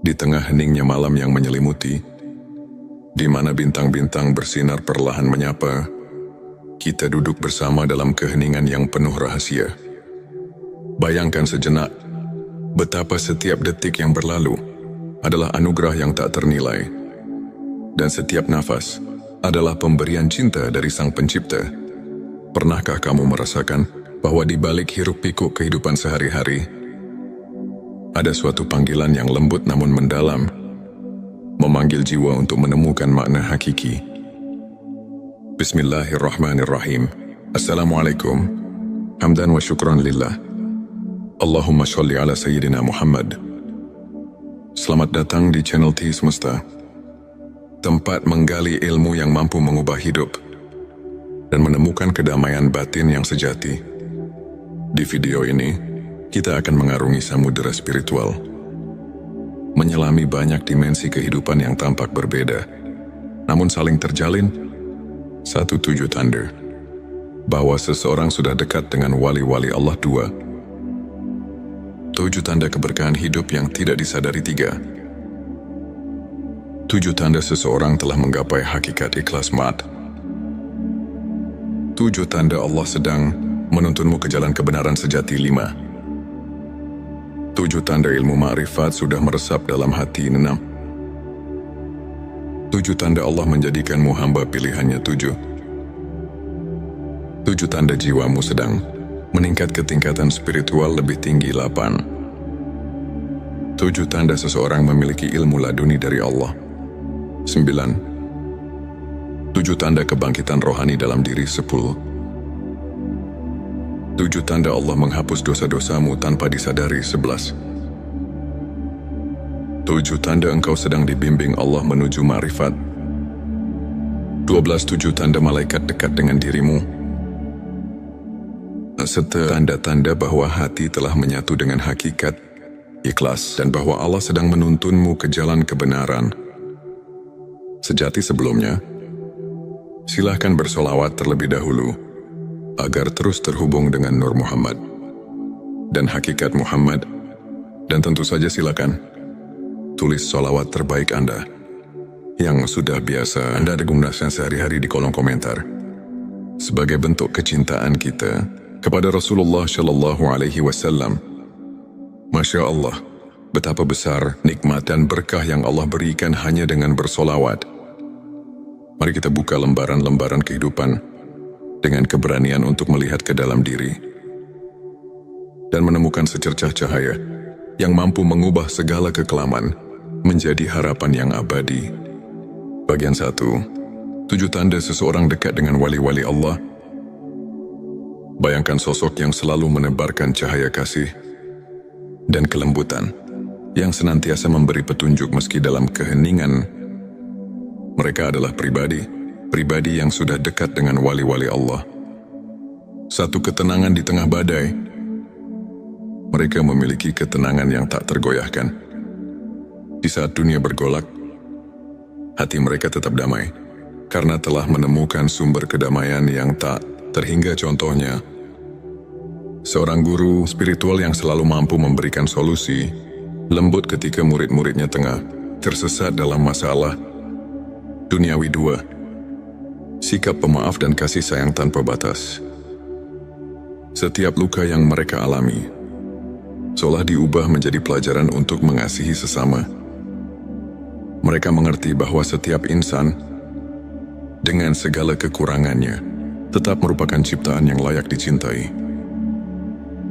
Di tengah heningnya malam yang menyelimuti, di mana bintang-bintang bersinar perlahan menyapa, kita duduk bersama dalam keheningan yang penuh rahasia. Bayangkan sejenak, betapa setiap detik yang berlalu adalah anugerah yang tak ternilai, dan setiap nafas adalah pemberian cinta dari Sang Pencipta. Pernahkah kamu merasakan bahwa di balik hiruk-pikuk kehidupan sehari-hari, ada suatu panggilan yang lembut namun mendalam, memanggil jiwa untuk menemukan makna hakiki? Bismillahirrahmanirrahim. Assalamualaikum. Hamdan wa syukran lillah. Allahumma sholli ala Sayyidina Muhammad. Selamat datang di channel T Semesta, tempat menggali ilmu yang mampu mengubah hidup dan menemukan kedamaian batin yang sejati. Di video ini, kita akan mengarungi samudera spiritual, menyelami banyak dimensi kehidupan yang tampak berbeda, namun saling terjalin satu tujuh tanda bahwa seseorang sudah dekat dengan wali-wali Allah. 2. 7 tanda keberkahan hidup yang tidak disadari. 3. 7 tanda seseorang telah menggapai hakikat ikhlas mat. 7 tanda Allah sedang menuntunmu ke jalan kebenaran sejati. 5. 7 tanda ilmu ma'rifat sudah meresap dalam hati. 6. 7 tanda Allah menjadikanmu hamba pilihannya. 7 tanda jiwamu sedang meningkat ke tingkatan spiritual lebih tinggi. 8. 7 tanda seseorang memiliki ilmu laduni dari Allah. 9. 7 tanda kebangkitan rohani dalam diri. 10. 7 tanda Allah menghapus dosa-dosamu tanpa disadari. 11. 7 tanda engkau sedang dibimbing Allah menuju ma'rifat. 12. 7 tanda malaikat dekat dengan dirimu, serta tanda-tanda bahwa hati telah menyatu dengan hakikat ikhlas dan bahwa Allah sedang menuntunmu ke jalan kebenaran sejati. Sebelumnya, silahkan bersolawat terlebih dahulu agar terus terhubung dengan Nur Muhammad dan hakikat Muhammad. Dan tentu saja silakan tulis solawat terbaik Anda yang sudah biasa Anda gunakan sehari-hari di kolom komentar sebagai bentuk kecintaan kita kepada Rasulullah Shallallahu Alaihi Wasallam. Masya Allah, betapa besar nikmat dan berkah yang Allah berikan hanya dengan bersolawat. Mari kita buka lembaran-lembaran kehidupan dengan keberanian untuk melihat ke dalam diri dan menemukan secercah cahaya yang mampu mengubah segala kekelaman menjadi harapan yang abadi. Bagian 1. 7 tanda seseorang dekat dengan wali-wali Allah. Bayangkan sosok yang selalu menebarkan cahaya kasih dan kelembutan, yang senantiasa memberi petunjuk meski dalam keheningan. Mereka adalah pribadi yang sudah dekat dengan wali-wali Allah. Satu ketenangan di tengah badai. Mereka memiliki ketenangan yang tak tergoyahkan. Di saat dunia bergolak, hati mereka tetap damai, karena telah menemukan sumber kedamaian yang tak terhingga. Contohnya, seorang guru spiritual yang selalu mampu memberikan solusi lembut ketika murid-muridnya tengah tersesat dalam masalah duniawi. 2. Sikap pemaaf dan kasih sayang tanpa batas. Setiap luka yang mereka alami seolah diubah menjadi pelajaran untuk mengasihi sesama. Mereka mengerti bahwa setiap insan, dengan segala kekurangannya, tetap merupakan ciptaan yang layak dicintai.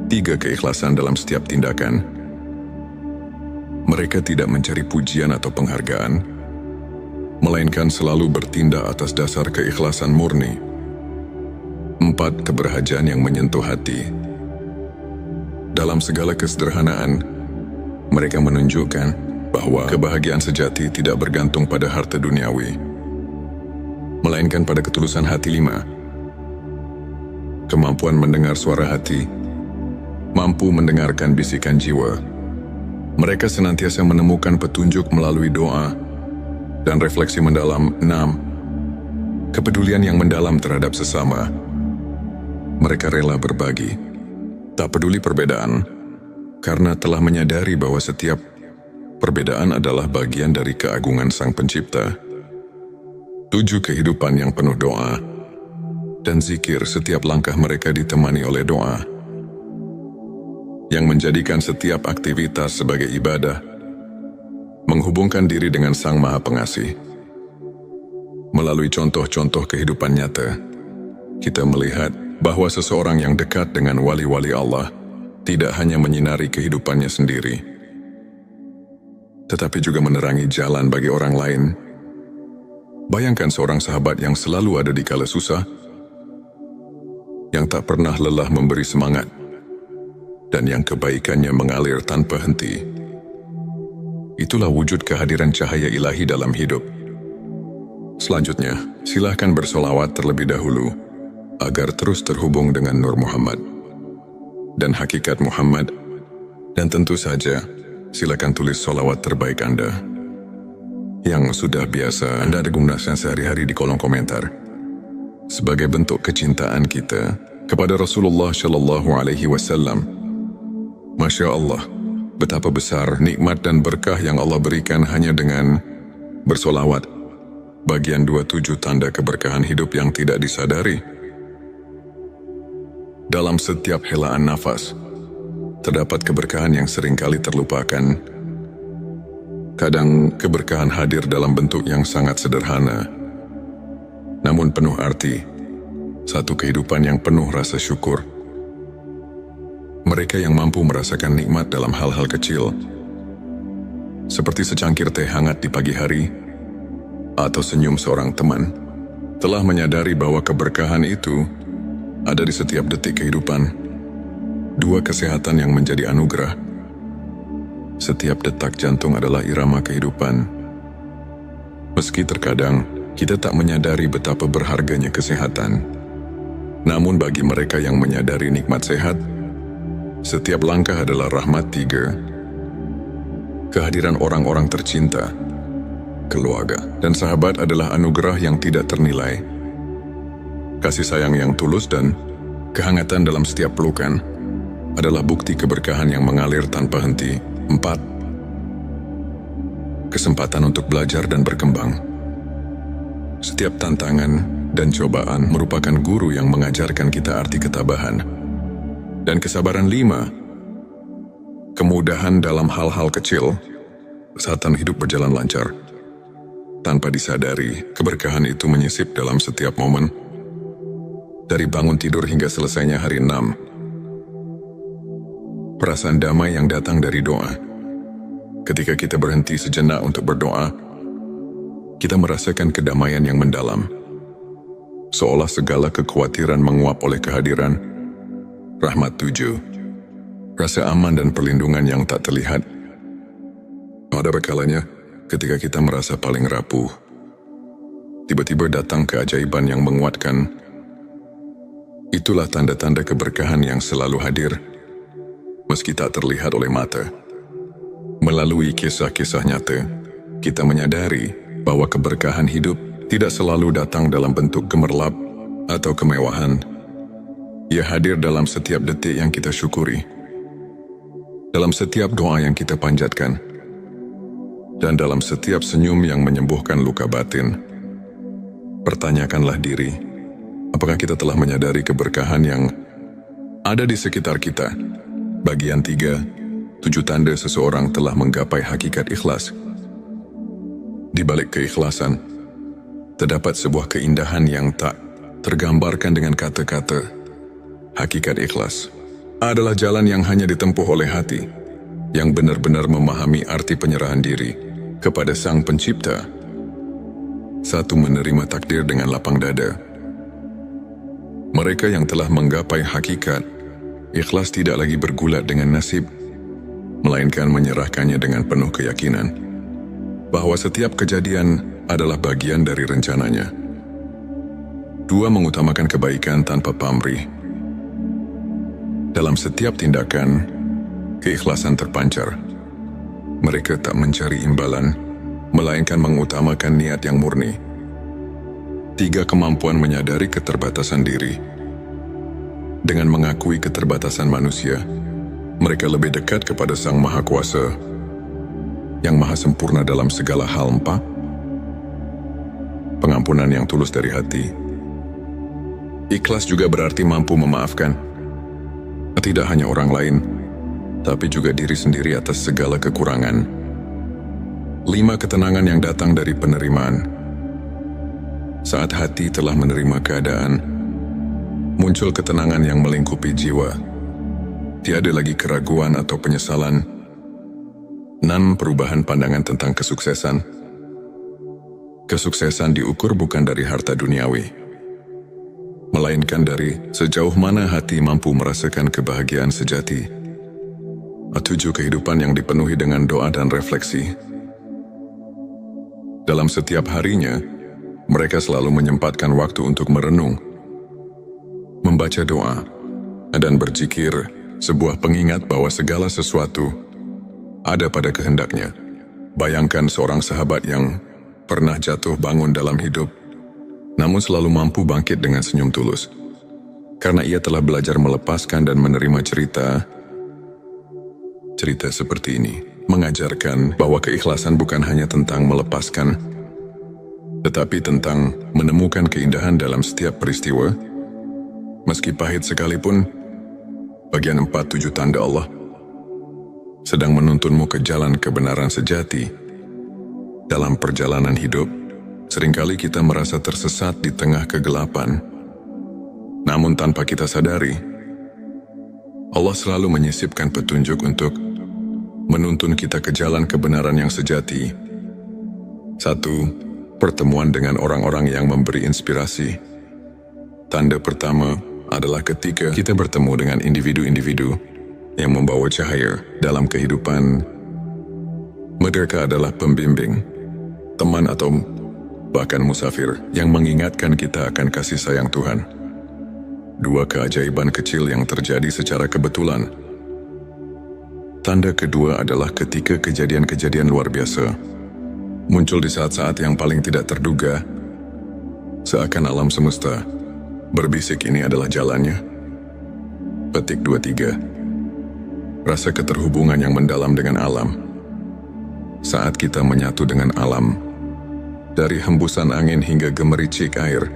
3. Keikhlasan dalam setiap tindakan. Mereka tidak mencari pujian atau penghargaan, melainkan selalu bertindak atas dasar keikhlasan murni. 4. Keberhajaan yang menyentuh hati. Dalam segala kesederhanaan, mereka menunjukkan bahwa kebahagiaan sejati tidak bergantung pada harta duniawi, melainkan pada ketulusan hati. 5. Kemampuan mendengar suara hati. Mampu mendengarkan bisikan jiwa. Mereka senantiasa menemukan petunjuk melalui doa dan refleksi mendalam. 6. Kepedulian yang mendalam terhadap sesama. Mereka rela berbagi, tak peduli perbedaan, karena telah menyadari bahwa setiap Perbedaan adalah bagian dari keagungan Sang Pencipta. 7 kehidupan yang penuh doa dan zikir, setiap langkah mereka ditemani oleh doa, yang menjadikan setiap aktivitas sebagai ibadah, menghubungkan diri dengan Sang Maha Pengasih. Melalui contoh-contoh kehidupan nyata, kita melihat bahwa seseorang yang dekat dengan wali-wali Allah tidak hanya menyinari kehidupannya sendiri, tetapi juga menerangi jalan bagi orang lain. Bayangkan seorang sahabat yang selalu ada di kala susah, yang tak pernah lelah memberi semangat, dan yang kebaikannya mengalir tanpa henti. Itulah wujud kehadiran cahaya ilahi dalam hidup. Selanjutnya, silahkan bersolawat terlebih dahulu, agar terus terhubung dengan Nur Muhammad dan hakikat Muhammad. Dan tentu saja, silakan tulis solawat terbaik Anda yang sudah biasa Anda gunakan sehari-hari di kolom komentar, sebagai bentuk kecintaan kita kepada Rasulullah Shallallahu Alaihi Wasallam. Masya Allah, betapa besar nikmat dan berkah yang Allah berikan hanya dengan bersolawat. Bagian 27 tanda keberkahan hidup yang tidak disadari. Dalam setiap helaan nafas, terdapat keberkahan yang seringkali terlupakan. Kadang keberkahan hadir dalam bentuk yang sangat sederhana, namun penuh arti. Satu kehidupan yang penuh rasa syukur. Mereka yang mampu merasakan nikmat dalam hal-hal kecil, seperti secangkir teh hangat di pagi hari, atau senyum seorang teman, telah menyadari bahwa keberkahan itu ada di setiap detik kehidupan. 2 kesehatan yang menjadi anugerah. Setiap detak jantung adalah irama kehidupan. Meski terkadang kita tak menyadari betapa berharganya kesehatan, namun bagi mereka yang menyadari nikmat sehat, setiap langkah adalah rahmat. 3. Kehadiran orang-orang tercinta, keluarga, dan sahabat adalah anugerah yang tidak ternilai. Kasih sayang yang tulus dan kehangatan dalam setiap pelukan adalah bukti keberkahan yang mengalir tanpa henti. 4. Kesempatan untuk belajar dan berkembang. Setiap tantangan dan cobaan merupakan guru yang mengajarkan kita arti ketabahan dan kesabaran. 5. Kemudahan dalam hal-hal kecil saat hidup berjalan lancar. Tanpa disadari, keberkahan itu menyisip dalam setiap momen, dari bangun tidur hingga selesainya hari. 6. Perasaan damai yang datang dari doa. Ketika kita berhenti sejenak untuk berdoa, kita merasakan kedamaian yang mendalam, seolah segala kekhawatiran menguap oleh kehadiran rahmat. 7. Rasa aman dan perlindungan yang tak terlihat. Ada kalanya ketika kita merasa paling rapuh, tiba-tiba datang keajaiban yang menguatkan. Itulah tanda-tanda keberkahan yang selalu hadir, meski tak terlihat oleh mata. Melalui kisah-kisah nyata, kita menyadari bahwa keberkahan hidup tidak selalu datang dalam bentuk gemerlap atau kemewahan. Ia hadir dalam setiap detik yang kita syukuri, dalam setiap doa yang kita panjatkan, dan dalam setiap senyum yang menyembuhkan luka batin. Pertanyakanlah diri, apakah kita telah menyadari keberkahan yang ada di sekitar kita? Bagian 3, 7 tanda seseorang telah menggapai hakikat ikhlas. Di balik keikhlasan, terdapat sebuah keindahan yang tak tergambarkan dengan kata-kata. Hakikat ikhlas adalah jalan yang hanya ditempuh oleh hati, yang benar-benar memahami arti penyerahan diri kepada Sang Pencipta. 1. Menerima takdir dengan lapang dada. Mereka yang telah menggapai hakikat ikhlas tidak lagi bergulat dengan nasib, melainkan menyerahkannya dengan penuh keyakinan bahwa setiap kejadian adalah bagian dari rencananya. 2. Mengutamakan kebaikan tanpa pamrih. Dalam setiap tindakan, keikhlasan terpancar. Mereka tak mencari imbalan, melainkan mengutamakan niat yang murni. 3. Kemampuan menyadari keterbatasan diri. Dengan mengakui keterbatasan manusia, mereka lebih dekat kepada Sang Maha Kuasa. yang maha sempurna dalam segala hal. 4. Pengampunan yang tulus dari hati. Ikhlas juga berarti mampu memaafkan, tidak hanya orang lain, tapi juga diri sendiri atas segala kekurangan. 5. Ketenangan yang datang dari penerimaan. Saat hati telah menerima keadaan, muncul ketenangan yang melingkupi jiwa. Tiada lagi keraguan atau penyesalan. 6. Perubahan pandangan tentang kesuksesan. Kesuksesan diukur bukan dari harta duniawi, melainkan dari sejauh mana hati mampu merasakan kebahagiaan sejati. 7. Kehidupan yang dipenuhi dengan doa dan refleksi. Dalam setiap harinya, mereka selalu menyempatkan waktu untuk merenung, membaca doa, dan berzikir, sebuah pengingat bahwa segala sesuatu ada pada kehendaknya. Bayangkan seorang sahabat yang pernah jatuh bangun dalam hidup, namun selalu mampu bangkit dengan senyum tulus. Karena ia telah belajar melepaskan dan menerima cerita seperti ini. Mengajarkan bahwa keikhlasan bukan hanya tentang melepaskan, tetapi tentang menemukan keindahan dalam setiap peristiwa, meski pahit sekalipun. Bagian 4. 7 tanda Allah sedang menuntunmu ke jalan kebenaran sejati. Dalam perjalanan hidup, seringkali kita merasa tersesat di tengah kegelapan. Namun tanpa kita sadari, Allah selalu menyisipkan petunjuk untuk menuntun kita ke jalan kebenaran yang sejati. 1. Pertemuan dengan orang-orang yang memberi inspirasi. Tanda pertama adalah ketika kita bertemu dengan individu-individu yang membawa cahaya dalam kehidupan. Mereka adalah pembimbing, teman atau bahkan musafir yang mengingatkan kita akan kasih sayang Tuhan. 2. Keajaiban kecil yang terjadi secara kebetulan. Tanda kedua adalah ketika kejadian-kejadian luar biasa muncul di saat-saat yang paling tidak terduga, seakan alam semesta berbisik ini adalah jalannya. Petik 23. Rasa keterhubungan yang mendalam dengan alam. Saat kita menyatu dengan alam, dari hembusan angin hingga gemericik air,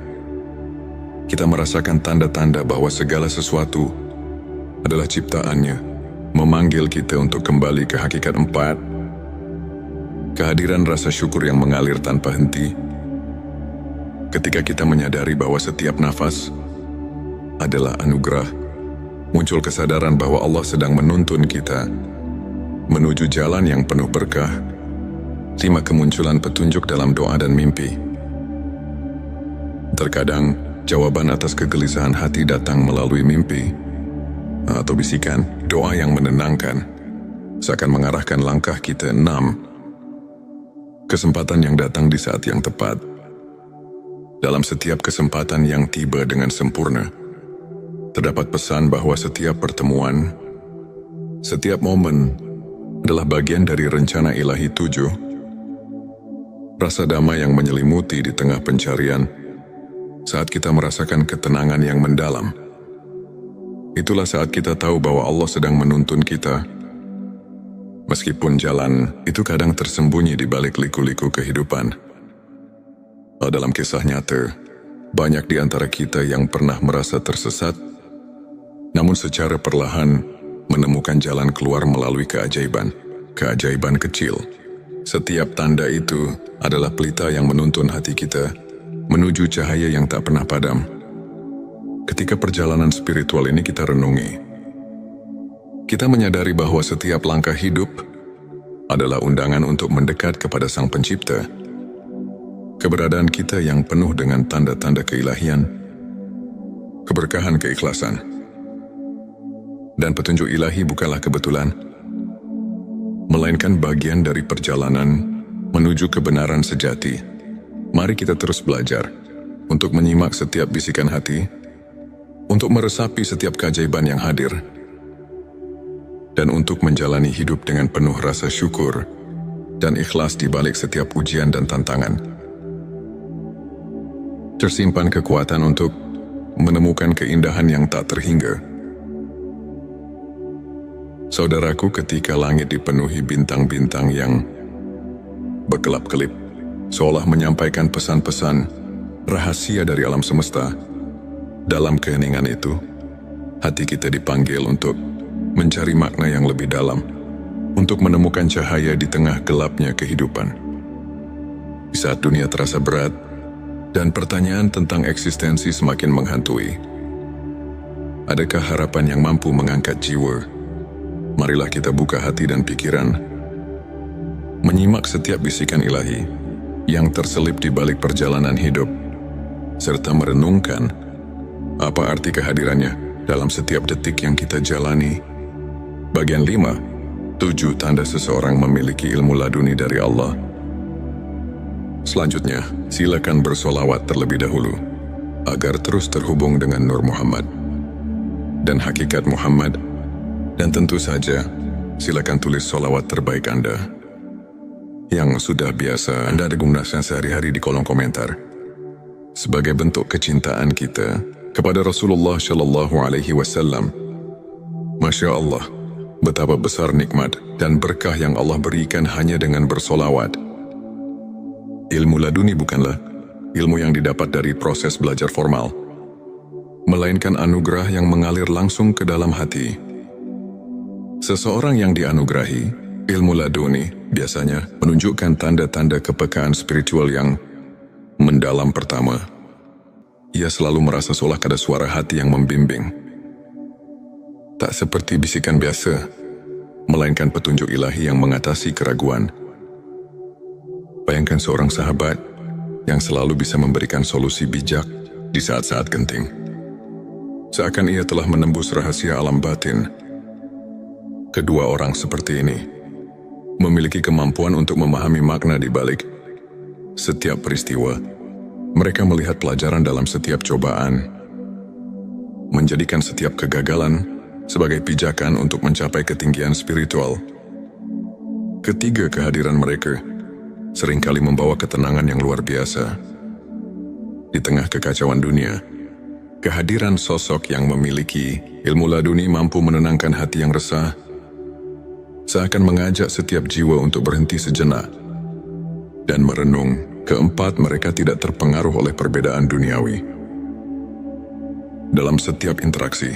kita merasakan tanda-tanda bahwa segala sesuatu adalah ciptaannya, memanggil kita untuk kembali ke hakikat. 4. Kehadiran rasa syukur yang mengalir tanpa henti. Ketika kita menyadari bahwa setiap nafas adalah anugerah, muncul kesadaran bahwa Allah sedang menuntun kita menuju jalan yang penuh berkah. 5. Kemunculan petunjuk dalam doa dan mimpi. Terkadang, jawaban atas kegelisahan hati datang melalui mimpi atau bisikan doa yang menenangkan, seakan mengarahkan langkah kita. 6. Kesempatan yang datang di saat yang tepat. Dalam setiap kesempatan yang tiba dengan sempurna, terdapat pesan bahwa setiap pertemuan, setiap momen adalah bagian dari rencana ilahi. 7. Rasa damai yang menyelimuti di tengah pencarian. Saat kita merasakan ketenangan yang mendalam, itulah saat kita tahu bahwa Allah sedang menuntun kita. Meskipun jalan itu kadang tersembunyi di balik liku-liku kehidupan. Dalam kisah nyata, banyak di antara kita yang pernah merasa tersesat, namun secara perlahan menemukan jalan keluar melalui keajaiban kecil. Setiap tanda itu adalah pelita yang menuntun hati kita menuju cahaya yang tak pernah padam. Ketika perjalanan spiritual ini kita renungi, kita menyadari bahwa setiap langkah hidup adalah undangan untuk mendekat kepada Sang Pencipta. Keberadaan kita yang penuh dengan tanda-tanda keilahian, keberkahan keikhlasan, dan petunjuk ilahi bukanlah kebetulan, melainkan bagian dari perjalanan menuju kebenaran sejati. Mari kita terus belajar untuk menyimak setiap bisikan hati, untuk meresapi setiap keajaiban yang hadir, dan untuk menjalani hidup dengan penuh rasa syukur dan ikhlas di balik setiap ujian dan tantangan. Tersimpan kekuatan untuk menemukan keindahan yang tak terhingga. Saudaraku, ketika langit dipenuhi bintang-bintang yang berkelap-kelip, seolah menyampaikan pesan-pesan rahasia dari alam semesta. Dalam keheningan itu, hati kita dipanggil untuk mencari makna yang lebih dalam, untuk menemukan cahaya di tengah gelapnya kehidupan. Di saat dunia terasa berat, dan pertanyaan tentang eksistensi semakin menghantui, adakah harapan yang mampu mengangkat jiwa? Marilah kita buka hati dan pikiran, menyimak setiap bisikan ilahi yang terselip di balik perjalanan hidup, serta merenungkan apa arti kehadirannya dalam setiap detik yang kita jalani. Bagian 5, 7 tanda seseorang memiliki ilmu laduni dari Allah. Selanjutnya, silakan bersolawat terlebih dahulu, agar terus terhubung dengan Nur Muhammad dan hakikat Muhammad. Dan tentu saja, silakan tulis solawat terbaik Anda yang sudah biasa Anda gunakan sehari-hari di kolom komentar, sebagai bentuk kecintaan kita kepada Rasulullah Shallallahu Alaihi Wasallam. Masya Allah, betapa besar nikmat dan berkah yang Allah berikan hanya dengan bersolawat. Ilmu laduni bukanlah ilmu yang didapat dari proses belajar formal, melainkan anugerah yang mengalir langsung ke dalam hati. Seseorang yang dianugerahi ilmu laduni biasanya menunjukkan tanda-tanda kepekaan spiritual yang mendalam. Pertama, ia selalu merasa seolah ada suara hati yang membimbing. Tak seperti bisikan biasa, melainkan petunjuk ilahi yang mengatasi keraguan. Bayangkan seorang sahabat yang selalu bisa memberikan solusi bijak di saat-saat genting. Seakan ia telah menembus rahasia alam batin. Kedua orang seperti ini memiliki kemampuan untuk memahami makna di balik setiap peristiwa. Mereka melihat pelajaran dalam setiap cobaan, menjadikan setiap kegagalan sebagai pijakan untuk mencapai ketinggian spiritual. Ketiga, kehadiran mereka seringkali membawa ketenangan yang luar biasa. Di tengah kekacauan dunia, kehadiran sosok yang memiliki ilmu laduni mampu menenangkan hati yang resah, seakan mengajak setiap jiwa untuk berhenti sejenak dan merenung. Keempat, mereka tidak terpengaruh oleh perbedaan duniawi. Dalam setiap interaksi,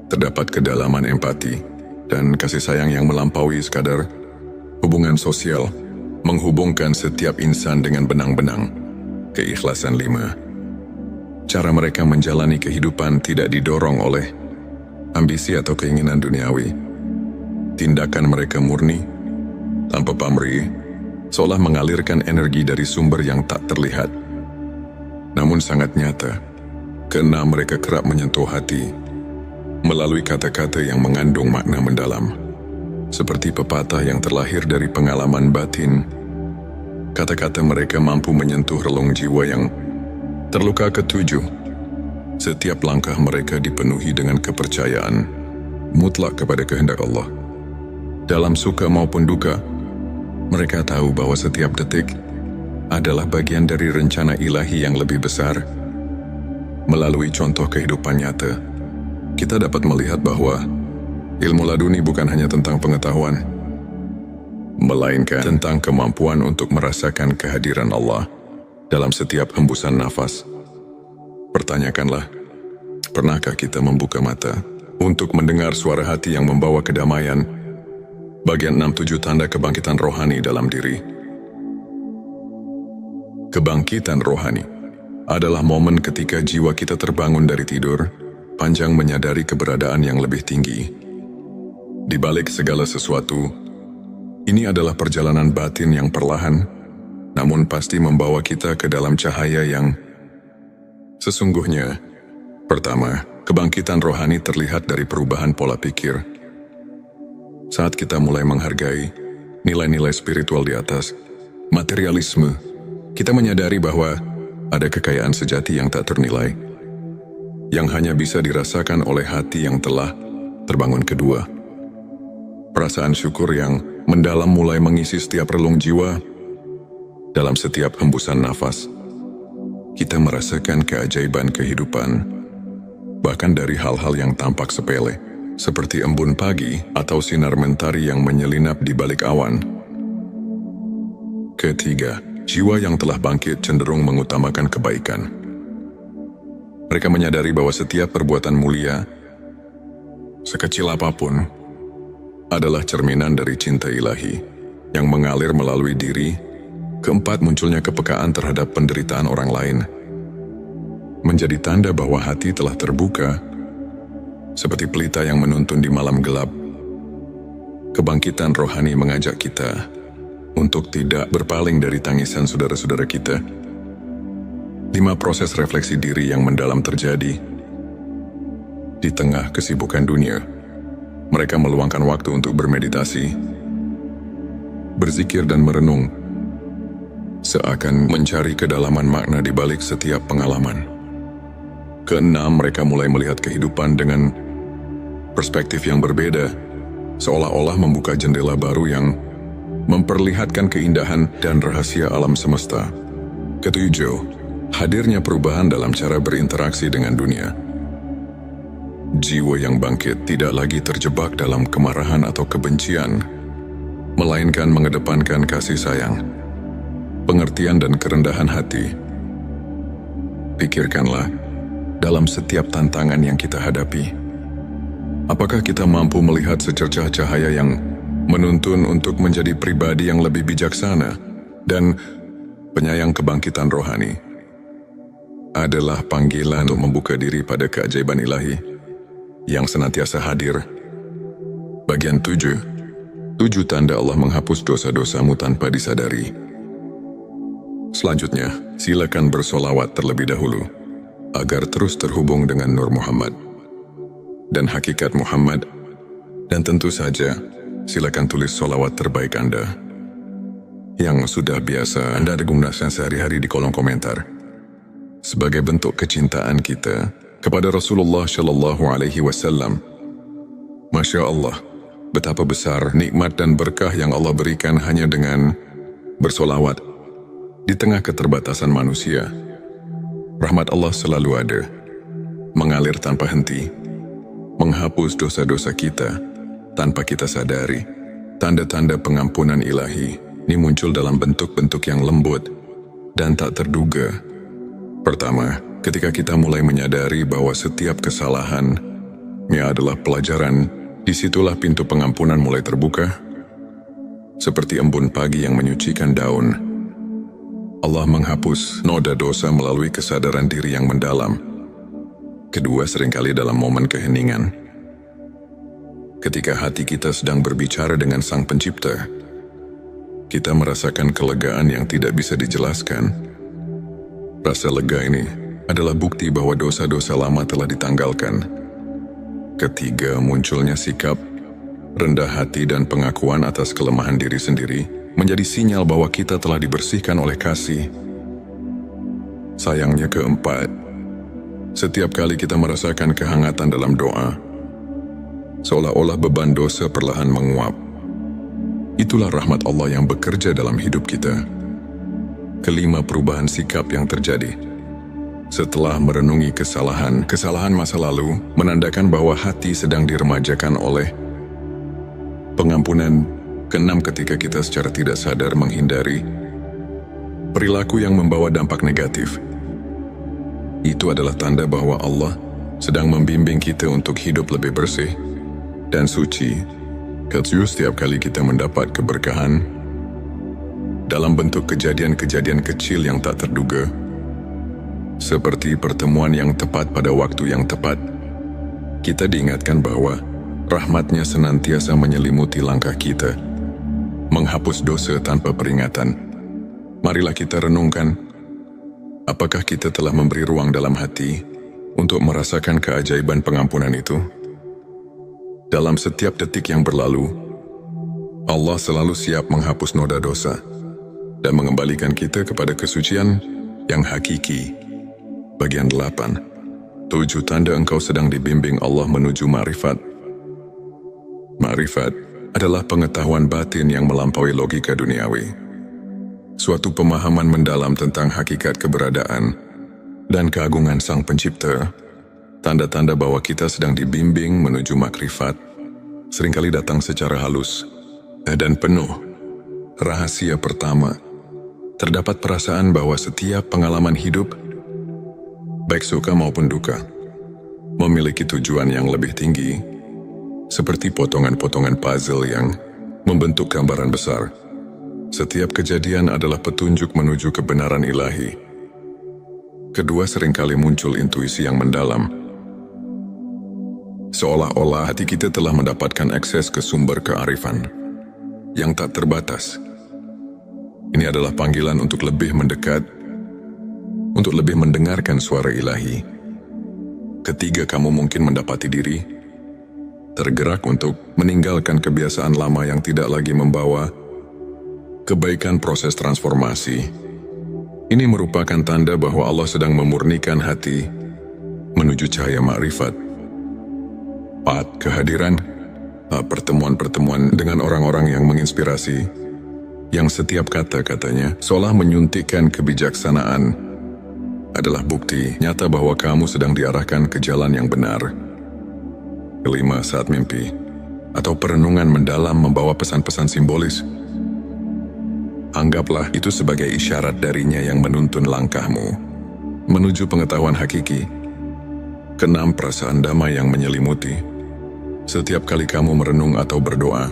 terdapat kedalaman empati dan kasih sayang yang melampaui sekadar hubungan sosial, menghubungkan setiap insan dengan benang-benang keikhlasan. 5, cara mereka menjalani kehidupan tidak didorong oleh ambisi atau keinginan duniawi. Tindakan mereka murni, tanpa pamrih, seolah mengalirkan energi dari sumber yang tak terlihat, namun sangat nyata. Keenam, mereka kerap menyentuh hati melalui kata-kata yang mengandung makna mendalam, seperti pepatah yang terlahir dari pengalaman batin. Kata-kata mereka mampu menyentuh relung jiwa yang terluka. Ketujuh, setiap langkah mereka dipenuhi dengan kepercayaan mutlak kepada kehendak Allah. Dalam suka maupun duka, mereka tahu bahwa setiap detik adalah bagian dari rencana ilahi yang lebih besar. Melalui contoh kehidupan nyata, kita dapat melihat bahwa ilmu laduni bukan hanya tentang pengetahuan, melainkan tentang kemampuan untuk merasakan kehadiran Allah dalam setiap hembusan nafas. Pertanyakanlah, pernahkah kita membuka mata untuk mendengar suara hati yang membawa kedamaian? Bagian 6-7 tanda kebangkitan rohani dalam diri. Kebangkitan rohani adalah momen ketika jiwa kita terbangun dari tidur panjang menyadari keberadaan yang lebih tinggi. Di balik segala sesuatu, ini adalah perjalanan batin yang perlahan, namun pasti membawa kita ke dalam cahaya yang sesungguhnya. Pertama, kebangkitan rohani terlihat dari perubahan pola pikir. Saat kita mulai menghargai nilai-nilai spiritual di atas materialisme, kita menyadari bahwa ada kekayaan sejati yang tak ternilai, yang hanya bisa dirasakan oleh hati yang telah terbangun. Kedua, perasaan syukur yang mendalam mulai mengisi setiap relung jiwa. Dalam setiap hembusan nafas, kita merasakan keajaiban kehidupan, bahkan dari hal-hal yang tampak sepele, seperti embun pagi atau sinar mentari yang menyelinap di balik awan. Ketiga, jiwa yang telah bangkit cenderung mengutamakan kebaikan. Mereka menyadari bahwa setiap perbuatan mulia, sekecil apapun, adalah cerminan dari cinta ilahi yang mengalir melalui diri. Keempat, munculnya kepekaan terhadap penderitaan orang lain menjadi tanda bahwa hati telah terbuka, seperti pelita yang menuntun di malam gelap. Kebangkitan rohani mengajak kita untuk tidak berpaling dari tangisan saudara-saudara kita. 5. Proses refleksi diri yang mendalam terjadi. Di tengah kesibukan dunia, mereka meluangkan waktu untuk bermeditasi, berzikir dan merenung, seakan mencari kedalaman makna di balik setiap pengalaman. Keenam, mereka mulai melihat kehidupan dengan perspektif yang berbeda, seolah-olah membuka jendela baru yang memperlihatkan keindahan dan rahasia alam semesta. Ketujuh, hadirnya perubahan dalam cara berinteraksi dengan dunia. Jiwa yang bangkit tidak lagi terjebak dalam kemarahan atau kebencian, melainkan mengedepankan kasih sayang, pengertian dan kerendahan hati. Pikirkanlah, dalam setiap tantangan yang kita hadapi, apakah kita mampu melihat secercah cahaya yang menuntun untuk menjadi pribadi yang lebih bijaksana dan penyayang? Kebangkitan rohani adalah panggilan untuk membuka diri pada keajaiban ilahi yang senantiasa hadir. Bagian 7. 7 tanda Allah menghapus dosa-dosamu tanpa disadari. Selanjutnya, silakan bersolawat terlebih dahulu agar terus terhubung dengan Nur Muhammad dan hakikat Muhammad. Dan tentu saja, silakan tulis solawat terbaik Anda yang sudah biasa Anda gunakan sehari-hari di kolom komentar, sebagai bentuk kecintaan kita kepada Rasulullah Shallallahu Alaihi Wasallam. Masya Allah, betapa besar nikmat dan berkah yang Allah berikan hanya dengan bersolawat di tengah keterbatasan manusia. Rahmat Allah selalu ada, mengalir tanpa henti, menghapus dosa-dosa kita tanpa kita sadari. Tanda-tanda pengampunan ilahi ini muncul dalam bentuk-bentuk yang lembut dan tak terduga. Pertama, ketika kita mulai menyadari bahwa setiap kesalahannya adalah pelajaran, disitulah pintu pengampunan mulai terbuka. Seperti embun pagi yang menyucikan daun, Allah menghapus noda dosa melalui kesadaran diri yang mendalam. Kedua, seringkali dalam momen keheningan, ketika hati kita sedang berbicara dengan Sang Pencipta, kita merasakan kelegaan yang tidak bisa dijelaskan. Rasa lega ini adalah bukti bahwa dosa-dosa lama telah ditanggalkan. Ketiga, munculnya sikap rendah hati dan pengakuan atas kelemahan diri sendiri menjadi sinyal bahwa kita telah dibersihkan oleh kasih. Sayangnya, keempat, setiap kali kita merasakan kehangatan dalam doa, seolah-olah beban dosa perlahan menguap. Itulah rahmat Allah yang bekerja dalam hidup kita. Kelima, perubahan sikap yang terjadi setelah merenungi kesalahan masa lalu menandakan bahwa hati sedang diremajakan oleh pengampunan. Keenam, ketika kita secara tidak sadar menghindari perilaku yang membawa dampak negatif, itu adalah tanda bahwa Allah sedang membimbing kita untuk hidup lebih bersih dan suci. Ketujuh, setiap kali kita mendapat keberkahan dalam bentuk kejadian-kejadian kecil yang tak terduga, seperti pertemuan yang tepat pada waktu yang tepat, kita diingatkan bahwa rahmat-Nya senantiasa menyelimuti langkah kita, menghapus dosa tanpa peringatan. Marilah kita renungkan, apakah kita telah memberi ruang dalam hati untuk merasakan keajaiban pengampunan itu? Dalam setiap detik yang berlalu, Allah selalu siap menghapus noda dosa dan mengembalikan kita kepada kesucian yang hakiki. Bagian 8. 7 tanda engkau sedang dibimbing Allah menuju ma'rifat. Ma'rifat adalah pengetahuan batin yang melampaui logika duniawi. Suatu pemahaman mendalam tentang hakikat keberadaan dan keagungan Sang Pencipta. Tanda-tanda bahwa kita sedang dibimbing menuju makrifat seringkali datang secara halus dan penuh rahasia. Pertama, terdapat perasaan bahwa setiap pengalaman hidup, baik suka maupun duka, memiliki tujuan yang lebih tinggi, seperti potongan-potongan puzzle yang membentuk gambaran besar. Setiap kejadian adalah petunjuk menuju kebenaran ilahi. Kedua, seringkali muncul intuisi yang mendalam. Seolah-olah hati kita telah mendapatkan akses ke sumber kearifan yang tak terbatas. Ini adalah panggilan untuk lebih mendekat, untuk lebih mendengarkan suara ilahi. Ketiga, kamu mungkin mendapati diri tergerak untuk meninggalkan kebiasaan lama yang tidak lagi membawa kebaikan. Proses transformasi ini merupakan tanda bahwa Allah sedang memurnikan hati menuju cahaya ma'rifat. 4. Kehadiran pertemuan-pertemuan dengan orang-orang yang menginspirasi, yang setiap kata-katanya seolah menyuntikkan kebijaksanaan, adalah bukti nyata bahwa kamu sedang diarahkan ke jalan yang benar. 5. Saat mimpi atau perenungan mendalam membawa pesan-pesan simbolis, anggaplah itu sebagai isyarat darinya yang menuntun langkahmu menuju pengetahuan hakiki. 6. Perasaan damai yang menyelimuti setiap kali kamu merenung atau berdoa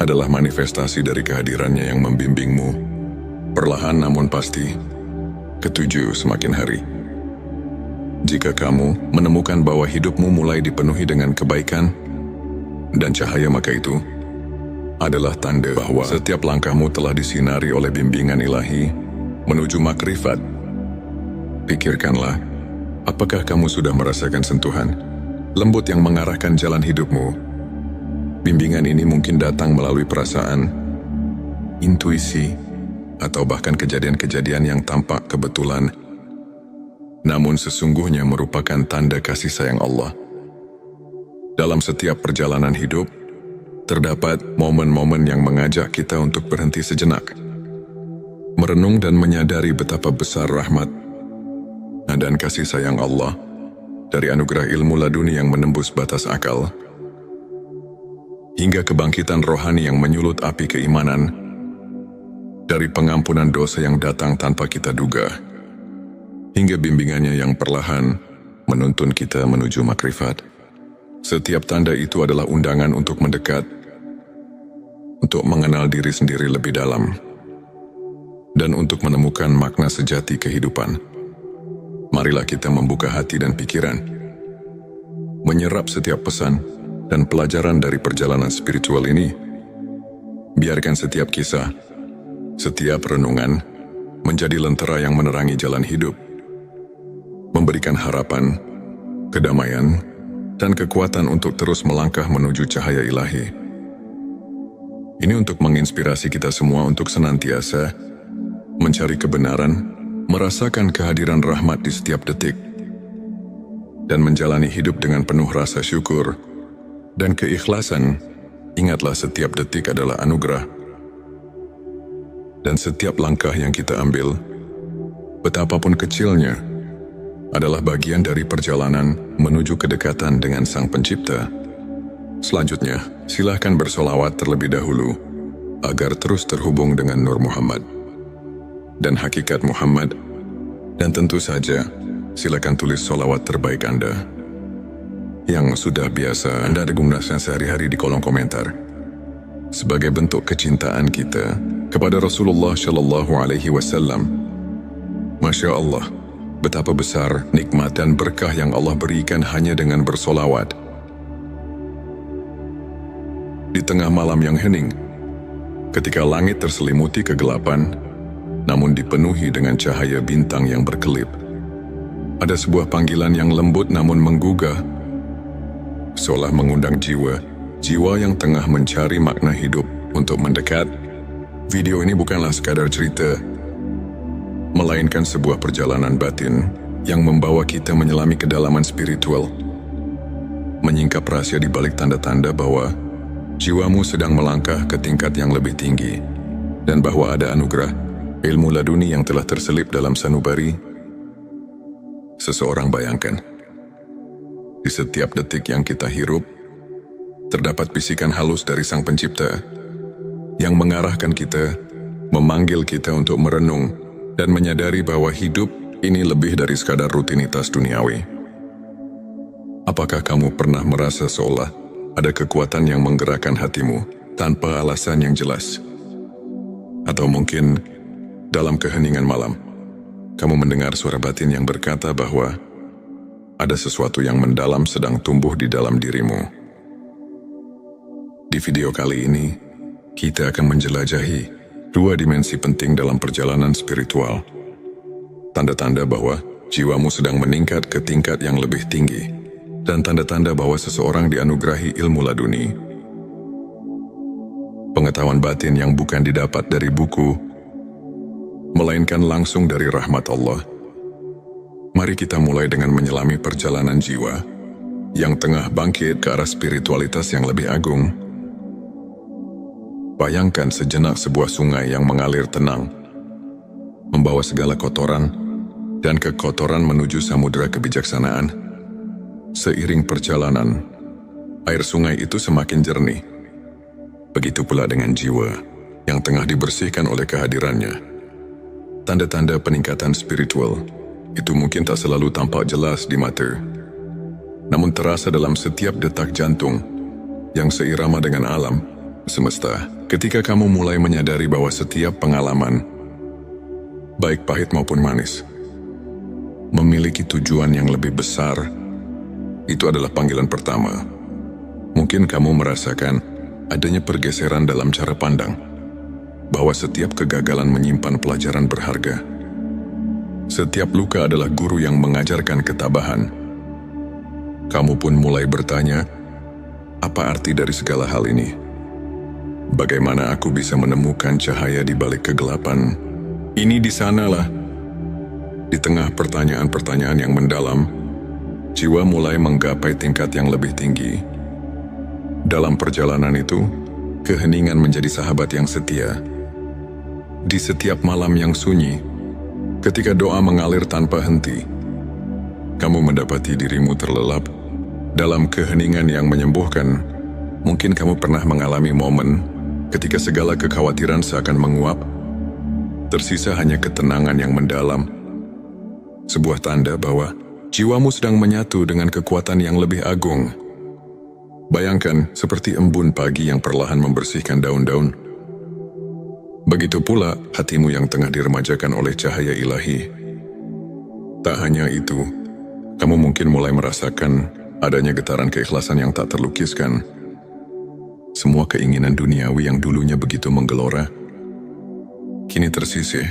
adalah manifestasi dari kehadirannya yang membimbingmu, perlahan namun pasti. 7. Semakin hari, jika kamu menemukan bahwa hidupmu mulai dipenuhi dengan kebaikan dan cahaya, maka itu adalah tanda bahwa setiap langkahmu telah disinari oleh bimbingan ilahi menuju makrifat. Pikirkanlah, apakah kamu sudah merasakan sentuhan lembut yang mengarahkan jalan hidupmu? Bimbingan ini mungkin datang melalui perasaan, intuisi, atau bahkan kejadian-kejadian yang tampak kebetulan, namun sesungguhnya merupakan tanda kasih sayang Allah. Dalam setiap perjalanan hidup, terdapat momen-momen yang mengajak kita untuk berhenti sejenak, merenung dan menyadari betapa besar rahmat dan kasih sayang Allah, dari anugerah ilmu laduni yang menembus batas akal, hingga kebangkitan rohani yang menyulut api keimanan, dari pengampunan dosa yang datang tanpa kita duga, hingga bimbingannya yang perlahan menuntun kita menuju makrifat. Setiap tanda itu adalah undangan untuk mendekat, untuk mengenal diri sendiri lebih dalam, dan untuk menemukan makna sejati kehidupan. Marilah kita membuka hati dan pikiran, menyerap setiap pesan dan pelajaran dari perjalanan spiritual ini. Biarkan setiap kisah, setiap renungan menjadi lentera yang menerangi jalan hidup, memberikan harapan, kedamaian, dan kekuatan untuk terus melangkah menuju cahaya ilahi. Ini untuk menginspirasi kita semua untuk senantiasa mencari kebenaran, merasakan kehadiran rahmat di setiap detik, dan menjalani hidup dengan penuh rasa syukur dan keikhlasan. Ingatlah, setiap detik adalah anugerah, dan setiap langkah yang kita ambil, betapapun kecilnya, adalah bagian dari perjalanan menuju kedekatan dengan Sang Pencipta. Selanjutnya, silakan bersolawat terlebih dahulu agar terus terhubung dengan Nur Muhammad dan hakikat Muhammad, dan tentu saja silakan tulis solawat terbaik Anda yang sudah biasa Anda gunakan sehari-hari di kolom komentar, sebagai bentuk kecintaan kita kepada Rasulullah Shallallahu Alaihi Wasallam. Masya Allah, betapa besar nikmat dan berkah yang Allah berikan hanya dengan bersolawat. Di tengah malam yang hening, ketika langit terselimuti kegelapan, namun dipenuhi dengan cahaya bintang yang berkelip, ada sebuah panggilan yang lembut namun menggugah, seolah mengundang jiwa yang tengah mencari makna hidup untuk mendekat. Video ini bukanlah sekadar cerita, melainkan sebuah perjalanan batin yang membawa kita menyelami kedalaman spiritual, menyingkap rahasia di balik tanda-tanda bahwa jiwamu sedang melangkah ke tingkat yang lebih tinggi, dan bahwa ada anugerah ilmu laduni yang telah terselip dalam sanubari. Seseorang bayangkan, di setiap detik yang kita hirup, terdapat bisikan halus dari Sang Pencipta yang mengarahkan kita memanggil kita untuk merenung dan menyadari bahwa hidup ini lebih dari sekadar rutinitas duniawi. Apakah kamu pernah merasa seolah ada kekuatan yang menggerakkan hatimu tanpa alasan yang jelas? Atau mungkin dalam keheningan malam, kamu mendengar suara batin yang berkata bahwa ada sesuatu yang mendalam sedang tumbuh di dalam dirimu. Di video kali ini, kita akan menjelajahi dua dimensi penting dalam perjalanan spiritual. Tanda-tanda bahwa jiwamu sedang meningkat ke tingkat yang lebih tinggi, dan tanda-tanda bahwa seseorang dianugerahi ilmu laduni. Pengetahuan batin yang bukan didapat dari buku, melainkan langsung dari rahmat Allah. Mari kita mulai dengan menyelami perjalanan jiwa yang tengah bangkit ke arah spiritualitas yang lebih agung. Bayangkan sejenak sebuah sungai yang mengalir tenang, membawa segala kotoran dan kekotoran menuju samudera kebijaksanaan. Seiring perjalanan, air sungai itu semakin jernih. Begitu pula dengan jiwa yang tengah dibersihkan oleh kehadirannya. Tanda-tanda peningkatan spiritual itu mungkin tak selalu tampak jelas di mata, namun terasa dalam setiap detak jantung yang seirama dengan alam semesta. Ketika kamu mulai menyadari bahwa setiap pengalaman, baik pahit maupun manis, memiliki tujuan yang lebih besar, itu adalah panggilan pertama. Mungkin kamu merasakan adanya pergeseran dalam cara pandang, bahwa setiap kegagalan menyimpan pelajaran berharga. Setiap luka adalah guru yang mengajarkan ketabahan. Kamu pun mulai bertanya, apa arti dari segala hal ini? Bagaimana aku bisa menemukan cahaya di balik kegelapan? Ini di sanalah. Di tengah pertanyaan-pertanyaan yang mendalam, jiwa mulai menggapai tingkat yang lebih tinggi. Dalam perjalanan itu, keheningan menjadi sahabat yang setia. Di setiap malam yang sunyi, ketika doa mengalir tanpa henti, kamu mendapati dirimu terlelap dalam keheningan yang menyembuhkan. Mungkin kamu pernah mengalami momen ketika segala kekhawatiran seakan menguap, tersisa hanya ketenangan yang mendalam. Sebuah tanda bahwa jiwamu sedang menyatu dengan kekuatan yang lebih agung. Bayangkan seperti embun pagi yang perlahan membersihkan daun-daun. Begitu pula hatimu yang tengah diremajakan oleh cahaya ilahi. Tak hanya itu, kamu mungkin mulai merasakan adanya getaran keikhlasan yang tak terlukiskan. Semua keinginan duniawi yang dulunya begitu menggelora, kini tersisih,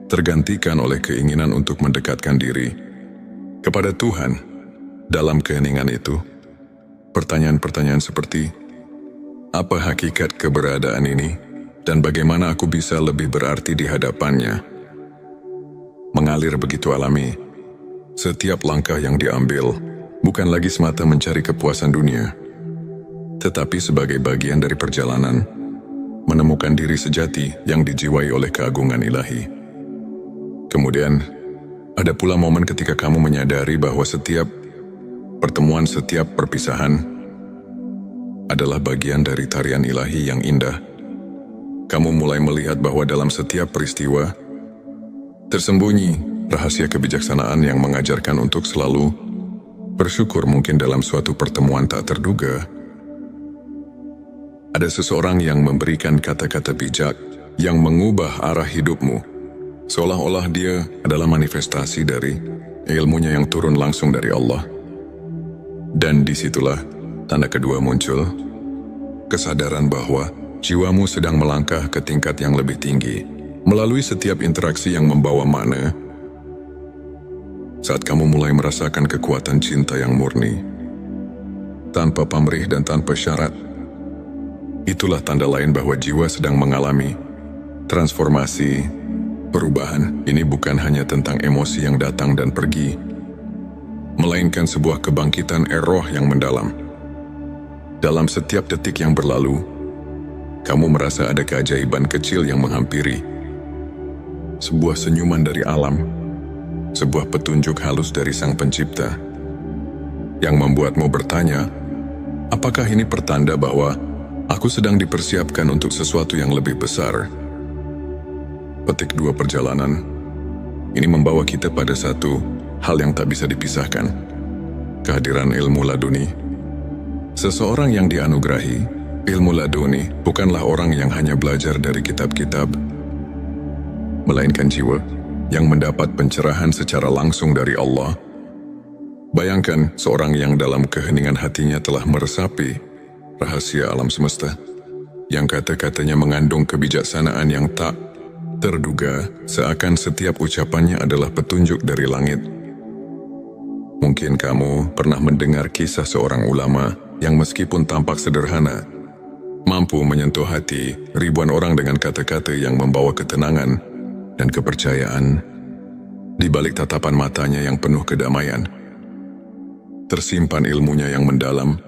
tergantikan oleh keinginan untuk mendekatkan diri kepada Tuhan. Dalam keheningan itu, pertanyaan-pertanyaan seperti, apa hakikat keberadaan ini dan bagaimana aku bisa lebih berarti di hadapannya, mengalir begitu alami. Setiap langkah yang diambil bukan lagi semata mencari kepuasan dunia, tetapi sebagai bagian dari perjalanan menemukan diri sejati yang dijiwai oleh keagungan ilahi. Kemudian, ada pula momen ketika kamu menyadari bahwa setiap pertemuan, setiap perpisahan adalah bagian dari tarian ilahi yang indah. Kamu mulai melihat bahwa dalam setiap peristiwa tersembunyi rahasia kebijaksanaan yang mengajarkan untuk selalu bersyukur. Mungkin dalam suatu pertemuan tak terduga, ada seseorang yang memberikan kata-kata bijak yang mengubah arah hidupmu, seolah-olah dia adalah manifestasi dari ilmunya yang turun langsung dari Allah. Dan disitulah tanda kedua muncul, kesadaran bahwa jiwamu sedang melangkah ke tingkat yang lebih tinggi melalui setiap interaksi yang membawa makna. Saat kamu mulai merasakan kekuatan cinta yang murni, tanpa pamrih dan tanpa syarat, itulah tanda lain bahwa jiwa sedang mengalami transformasi, perubahan. Ini bukan hanya tentang emosi yang datang dan pergi, melainkan sebuah kebangkitan roh yang mendalam. Dalam setiap detik yang berlalu, kamu merasa ada keajaiban kecil yang menghampiri. Sebuah senyuman dari alam, sebuah petunjuk halus dari Sang Pencipta, yang membuatmu bertanya, apakah ini pertanda bahwa aku sedang dipersiapkan untuk sesuatu yang lebih besar? petik 2 perjalanan. Ini membawa kita pada satu hal yang tak bisa dipisahkan. Kehadiran ilmu laduni. Seseorang yang dianugerahi ilmu laduni bukanlah orang yang hanya belajar dari kitab-kitab, melainkan jiwa yang mendapat pencerahan secara langsung dari Allah. Bayangkan seorang yang dalam keheningan hatinya telah meresapi rahasia alam semesta, yang kata-katanya mengandung kebijaksanaan yang tak terduga, seakan setiap ucapannya adalah petunjuk dari langit. Mungkin kamu pernah mendengar kisah seorang ulama yang meskipun tampak sederhana, mampu menyentuh hati ribuan orang dengan kata-kata yang membawa ketenangan dan kepercayaan. Di balik tatapan matanya yang penuh kedamaian, tersimpan ilmunya yang mendalam,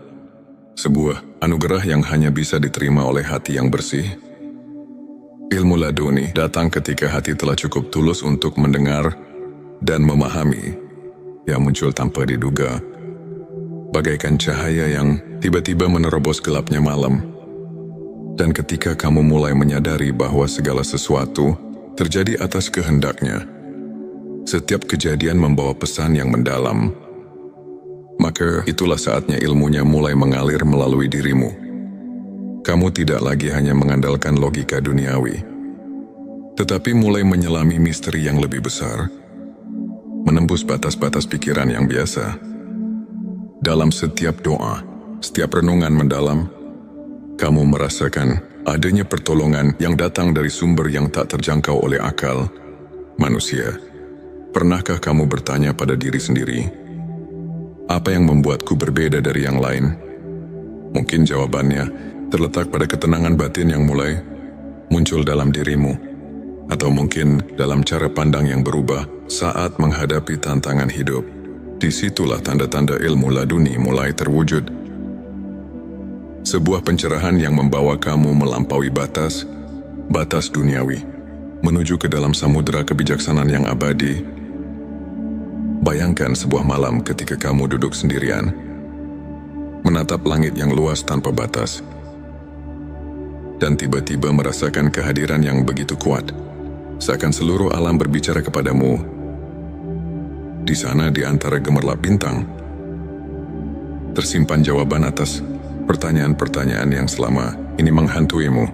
sebuah anugerah yang hanya bisa diterima oleh hati yang bersih. Ilmu laduni datang ketika hati telah cukup tulus untuk mendengar dan memahami, yang muncul tanpa diduga, bagaikan cahaya yang tiba-tiba menerobos gelapnya malam. Dan ketika kamu mulai menyadari bahwa segala sesuatu terjadi atas kehendaknya, setiap kejadian membawa pesan yang mendalam, maka itulah saatnya ilmunya mulai mengalir melalui dirimu. Kamu tidak lagi hanya mengandalkan logika duniawi, tetapi mulai menyelami misteri yang lebih besar, menembus batas-batas pikiran yang biasa. Dalam setiap doa, setiap renungan mendalam, kamu merasakan adanya pertolongan yang datang dari sumber yang tak terjangkau oleh akal manusia. Pernahkah kamu bertanya pada diri sendiri, apa yang membuatku berbeda dari yang lain? Mungkin jawabannya terletak pada ketenangan batin yang mulai muncul dalam dirimu, atau mungkin dalam cara pandang yang berubah saat menghadapi tantangan hidup. Disitulah tanda-tanda ilmu laduni mulai terwujud. Sebuah pencerahan yang membawa kamu melampaui batas duniawi, menuju ke dalam samudera kebijaksanaan yang abadi. Bayangkan sebuah malam ketika kamu duduk sendirian, menatap langit yang luas tanpa batas, dan tiba-tiba merasakan kehadiran yang begitu kuat, seakan seluruh alam berbicara kepadamu. Di sana, di antara gemerlap bintang, tersimpan jawaban atas pertanyaan-pertanyaan yang selama ini menghantuimu.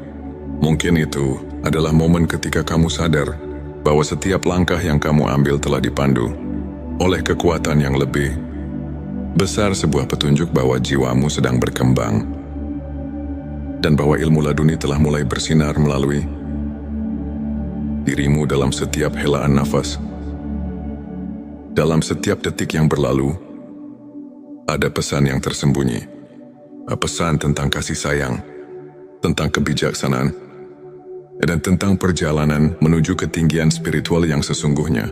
Mungkin itu adalah momen ketika kamu sadar bahwa setiap langkah yang kamu ambil telah dipandu oleh kekuatan yang lebih besar, sebuah petunjuk bahwa jiwamu sedang berkembang, dan bahwa ilmu laduni telah mulai bersinar melalui dirimu dalam setiap helaan nafas. Dalam setiap detik yang berlalu, ada pesan yang tersembunyi. Pesan tentang kasih sayang, tentang kebijaksanaan, dan tentang perjalanan menuju ketinggian spiritual yang sesungguhnya.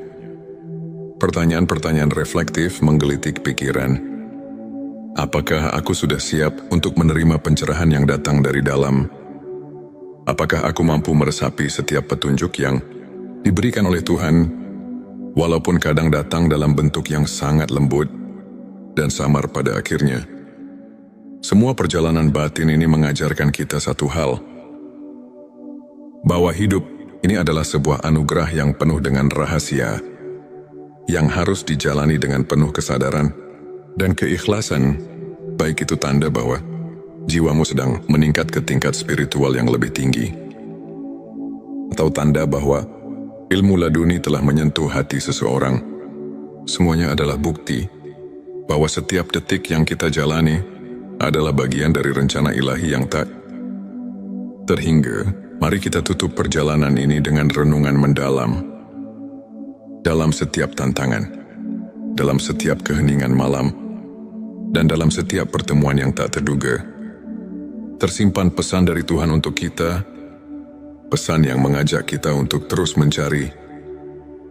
Pertanyaan-pertanyaan reflektif menggelitik pikiran. Apakah aku sudah siap untuk menerima pencerahan yang datang dari dalam? Apakah aku mampu meresapi setiap petunjuk yang diberikan oleh Tuhan, walaupun kadang datang dalam bentuk yang sangat lembut dan samar pada akhirnya? Semua perjalanan batin ini mengajarkan kita satu hal, bahwa hidup ini adalah sebuah anugerah yang penuh dengan rahasia, yang harus dijalani dengan penuh kesadaran dan keikhlasan, baik itu tanda bahwa jiwamu sedang meningkat ke tingkat spiritual yang lebih tinggi, atau tanda bahwa ilmu laduni telah menyentuh hati seseorang. Semuanya adalah bukti bahwa setiap detik yang kita jalani adalah bagian dari rencana ilahi yang tak terhingga. Mari kita tutup perjalanan ini dengan renungan mendalam. Dalam setiap tantangan, dalam setiap keheningan malam, dan dalam setiap pertemuan yang tak terduga, tersimpan pesan dari Tuhan untuk kita, pesan yang mengajak kita untuk terus mencari,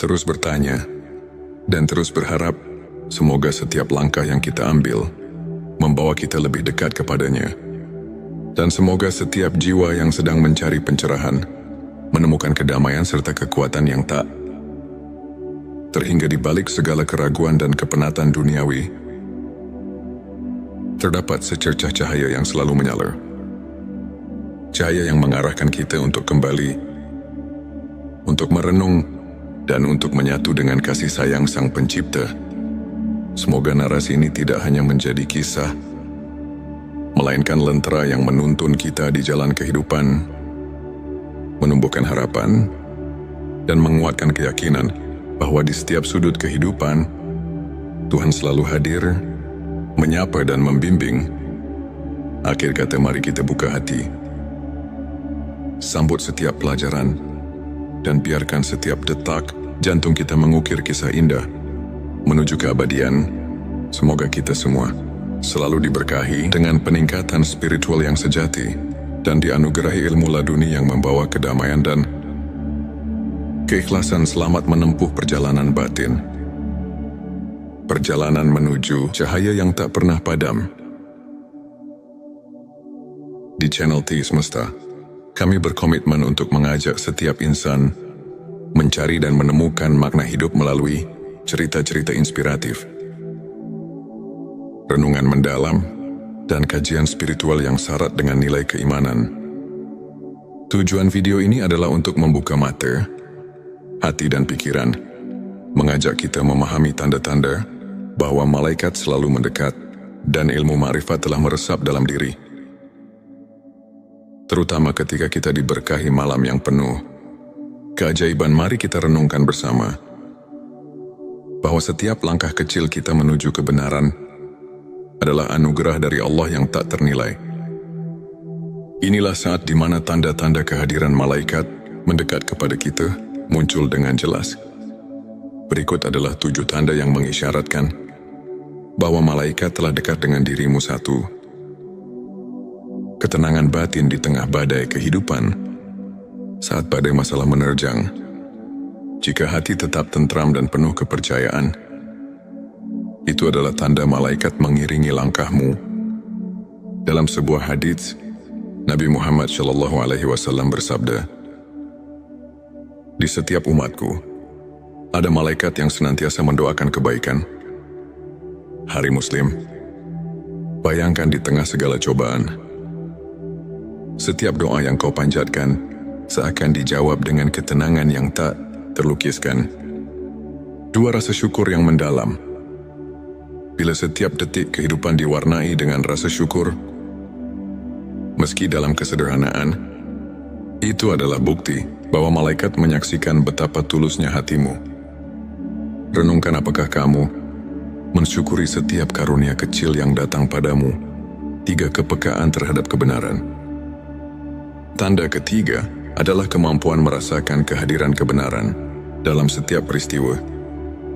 terus bertanya, dan terus berharap. Semoga setiap langkah yang kita ambil membawa kita lebih dekat kepadanya, dan semoga setiap jiwa yang sedang mencari pencerahan menemukan kedamaian serta kekuatan yang tak terhingga di balik segala keraguan dan kepenatan duniawi. Terdapat secercah cahaya yang selalu menyala, cahaya yang mengarahkan kita untuk kembali untuk merenung, dan untuk menyatu dengan kasih sayang Sang Pencipta. Semoga narasi ini tidak hanya menjadi kisah, melainkan lentera yang menuntun kita di jalan kehidupan, menumbuhkan harapan, dan menguatkan keyakinan bahwa di setiap sudut kehidupan, Tuhan selalu hadir, menyapa dan membimbing. Akhir kata, mari kita buka hati, sambut setiap pelajaran, dan biarkan setiap detak jantung kita mengukir kisah indah menuju keabadian. Semoga kita semua selalu diberkahi dengan peningkatan spiritual yang sejati dan dianugerahi ilmu laduni yang membawa kedamaian dan keikhlasan selamat menempuh perjalanan batin. Perjalanan menuju cahaya yang tak pernah padam. Di channel T Semesta, kami berkomitmen untuk mengajak setiap insan mencari dan menemukan makna hidup melalui cerita-cerita inspiratif, renungan mendalam, dan kajian spiritual yang syarat dengan nilai keimanan. Tujuan video ini adalah untuk membuka mata, hati dan pikiran, mengajak kita memahami tanda-tanda bahwa malaikat selalu mendekat dan ilmu ma'rifat telah meresap dalam diri. Terutama ketika kita diberkahi malam yang penuh keajaiban, mari kita renungkan bersama bahwa setiap langkah kecil kita menuju kebenaran adalah anugerah dari Allah yang tak ternilai. Inilah saat di mana tanda-tanda kehadiran malaikat mendekat kepada kita muncul dengan jelas. Berikut adalah 7 tanda yang mengisyaratkan bahwa malaikat telah dekat dengan dirimu. 1. Ketenangan batin di tengah badai kehidupan. Saat badai masalah menerjang, jika hati tetap tentram dan penuh kepercayaan, itu adalah tanda malaikat mengiringi langkahmu. Dalam sebuah hadits, Nabi Muhammad SAW bersabda, "Di setiap umatku, ada malaikat yang senantiasa mendoakan kebaikan." Hari Muslim, bayangkan di tengah segala cobaan, setiap doa yang kau panjatkan seakan dijawab dengan ketenangan yang tak terlukiskan. 2. Rasa syukur yang mendalam. Bila setiap detik kehidupan diwarnai dengan rasa syukur, meski dalam kesederhanaan, itu adalah bukti bahwa malaikat menyaksikan betapa tulusnya hatimu. Renungkan, apakah kamu mensyukuri setiap karunia kecil yang datang padamu? 3. Kepekaan terhadap kebenaran. Tanda ketiga adalah kemampuan merasakan kehadiran kebenaran dalam setiap peristiwa.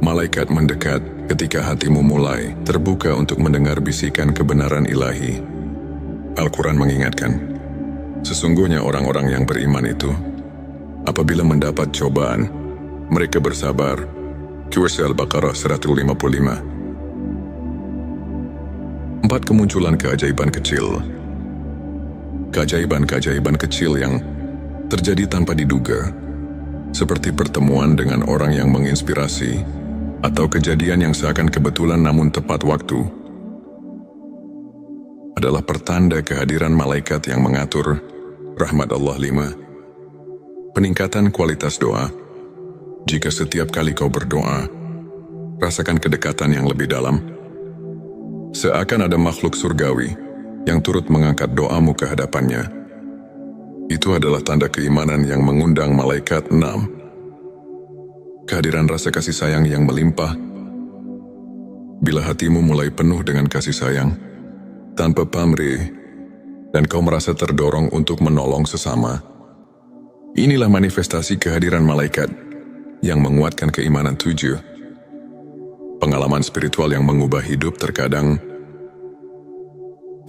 Malaikat mendekat ketika hatimu mulai terbuka untuk mendengar bisikan kebenaran ilahi. Al-Quran mengingatkan, sesungguhnya orang-orang yang beriman itu, apabila mendapat cobaan, mereka bersabar. Surah Al-Baqarah 155. 4. Kemunculan keajaiban kecil. Keajaiban-keajaiban kecil yang terjadi tanpa diduga, seperti pertemuan dengan orang yang menginspirasi, atau kejadian yang seakan kebetulan namun tepat waktu, adalah pertanda kehadiran malaikat yang mengatur rahmat Allah. 5. Peningkatan kualitas doa. Jika setiap kali kau berdoa, rasakan kedekatan yang lebih dalam, seakan ada makhluk surgawi yang turut mengangkat doamu ke hadapannya. Itu adalah tanda keimanan yang mengundang malaikat. 6. Kehadiran rasa kasih sayang yang melimpah. Bila hatimu mulai penuh dengan kasih sayang, tanpa pamrih, dan kau merasa terdorong untuk menolong sesama, inilah manifestasi kehadiran malaikat yang menguatkan keimanan. 7. Pengalaman spiritual yang mengubah hidup. Terkadang,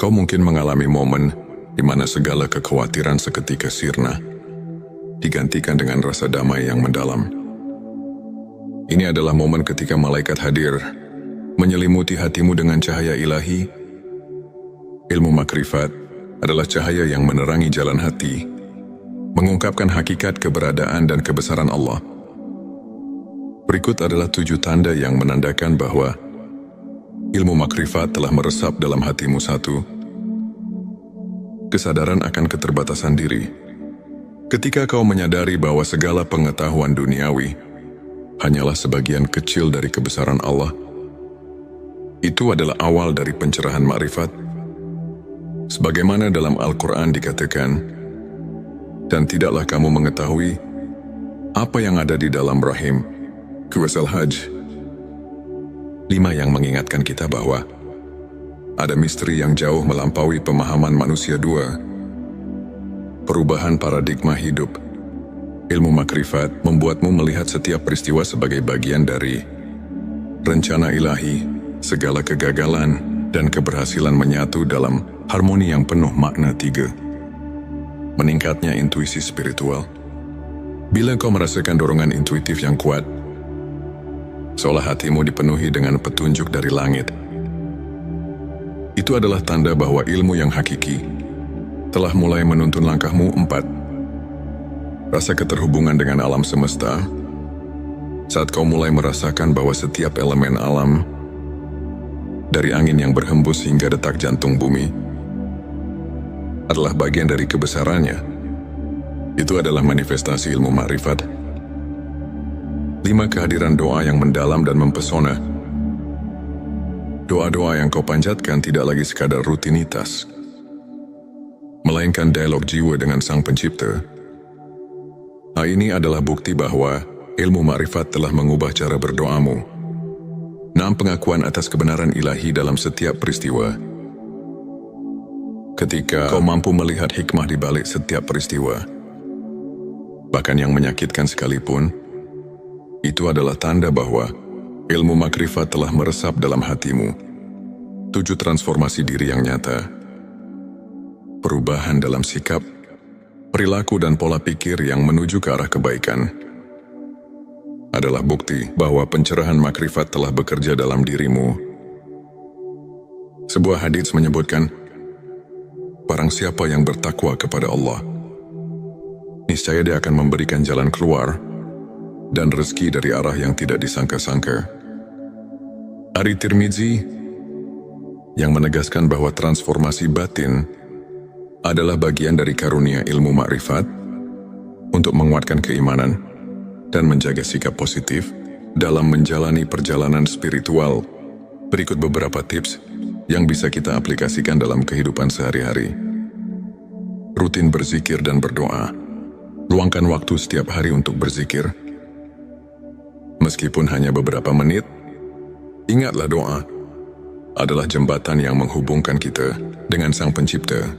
kau mungkin mengalami momen di mana segala kekhawatiran seketika sirna, digantikan dengan rasa damai yang mendalam. Ini adalah momen ketika malaikat hadir, menyelimuti hatimu dengan cahaya ilahi. Ilmu makrifat adalah cahaya yang menerangi jalan hati, mengungkapkan hakikat keberadaan dan kebesaran Allah. Berikut adalah 7 tanda yang menandakan bahwa ilmu makrifat telah meresap dalam hatimu. 1. Kesadaran akan keterbatasan diri. Ketika kau menyadari bahwa segala pengetahuan duniawi hanyalah sebagian kecil dari kebesaran Allah, itu adalah awal dari pencerahan makrifat. Sebagaimana dalam Al-Quran dikatakan, dan tidaklah kamu mengetahui apa yang ada di dalam rahim. Surah Al-Hajj 5 yang mengingatkan kita bahwa ada misteri yang jauh melampaui pemahaman manusia. 2. Perubahan paradigma hidup. Ilmu makrifat membuatmu melihat setiap peristiwa sebagai bagian dari rencana ilahi. Segala kegagalan dan keberhasilan menyatu dalam harmoni yang penuh makna. 3. Meningkatnya intuisi spiritual. Bila kau merasakan dorongan intuitif yang kuat, seolah hatimu dipenuhi dengan petunjuk dari langit, itu adalah tanda bahwa ilmu yang hakiki telah mulai menuntun langkahmu. 4. Rasa keterhubungan dengan alam semesta. Saat kau mulai merasakan bahwa setiap elemen alam, dari angin yang berhembus hingga detak jantung bumi, adalah bagian dari kebesarannya, itu adalah manifestasi ilmu makrifat. 5. Kehadiran doa yang mendalam dan mempesona. Doa-doa yang kau panjatkan tidak lagi sekadar rutinitas, melainkan dialog jiwa dengan Sang Pencipta. Hal ini adalah bukti bahwa ilmu makrifat telah mengubah cara berdoamu. 6. Pengakuan atas kebenaran ilahi dalam setiap peristiwa. Ketika kau mampu melihat hikmah di balik setiap peristiwa, bahkan yang menyakitkan sekalipun, itu adalah tanda bahwa ilmu makrifat telah meresap dalam hatimu. 7. Transformasi diri yang nyata. Perubahan dalam sikap, perilaku dan pola pikir yang menuju ke arah kebaikan adalah bukti bahwa pencerahan makrifat telah bekerja dalam dirimu. Sebuah hadits menyebutkan, barang siapa yang bertakwa kepada Allah, niscaya dia akan memberikan jalan keluar dan rezeki dari arah yang tidak disangka-sangka. Hadits Tirmizi yang menegaskan bahwa transformasi batin adalah bagian dari karunia ilmu makrifat untuk menguatkan keimanan dan menjaga sikap positif dalam menjalani perjalanan spiritual. Berikut beberapa tips yang bisa kita aplikasikan dalam kehidupan sehari-hari. Rutin berzikir dan berdoa. Luangkan waktu setiap hari untuk berzikir. Meskipun hanya beberapa menit, ingatlah doa adalah jembatan yang menghubungkan kita dengan Sang Pencipta,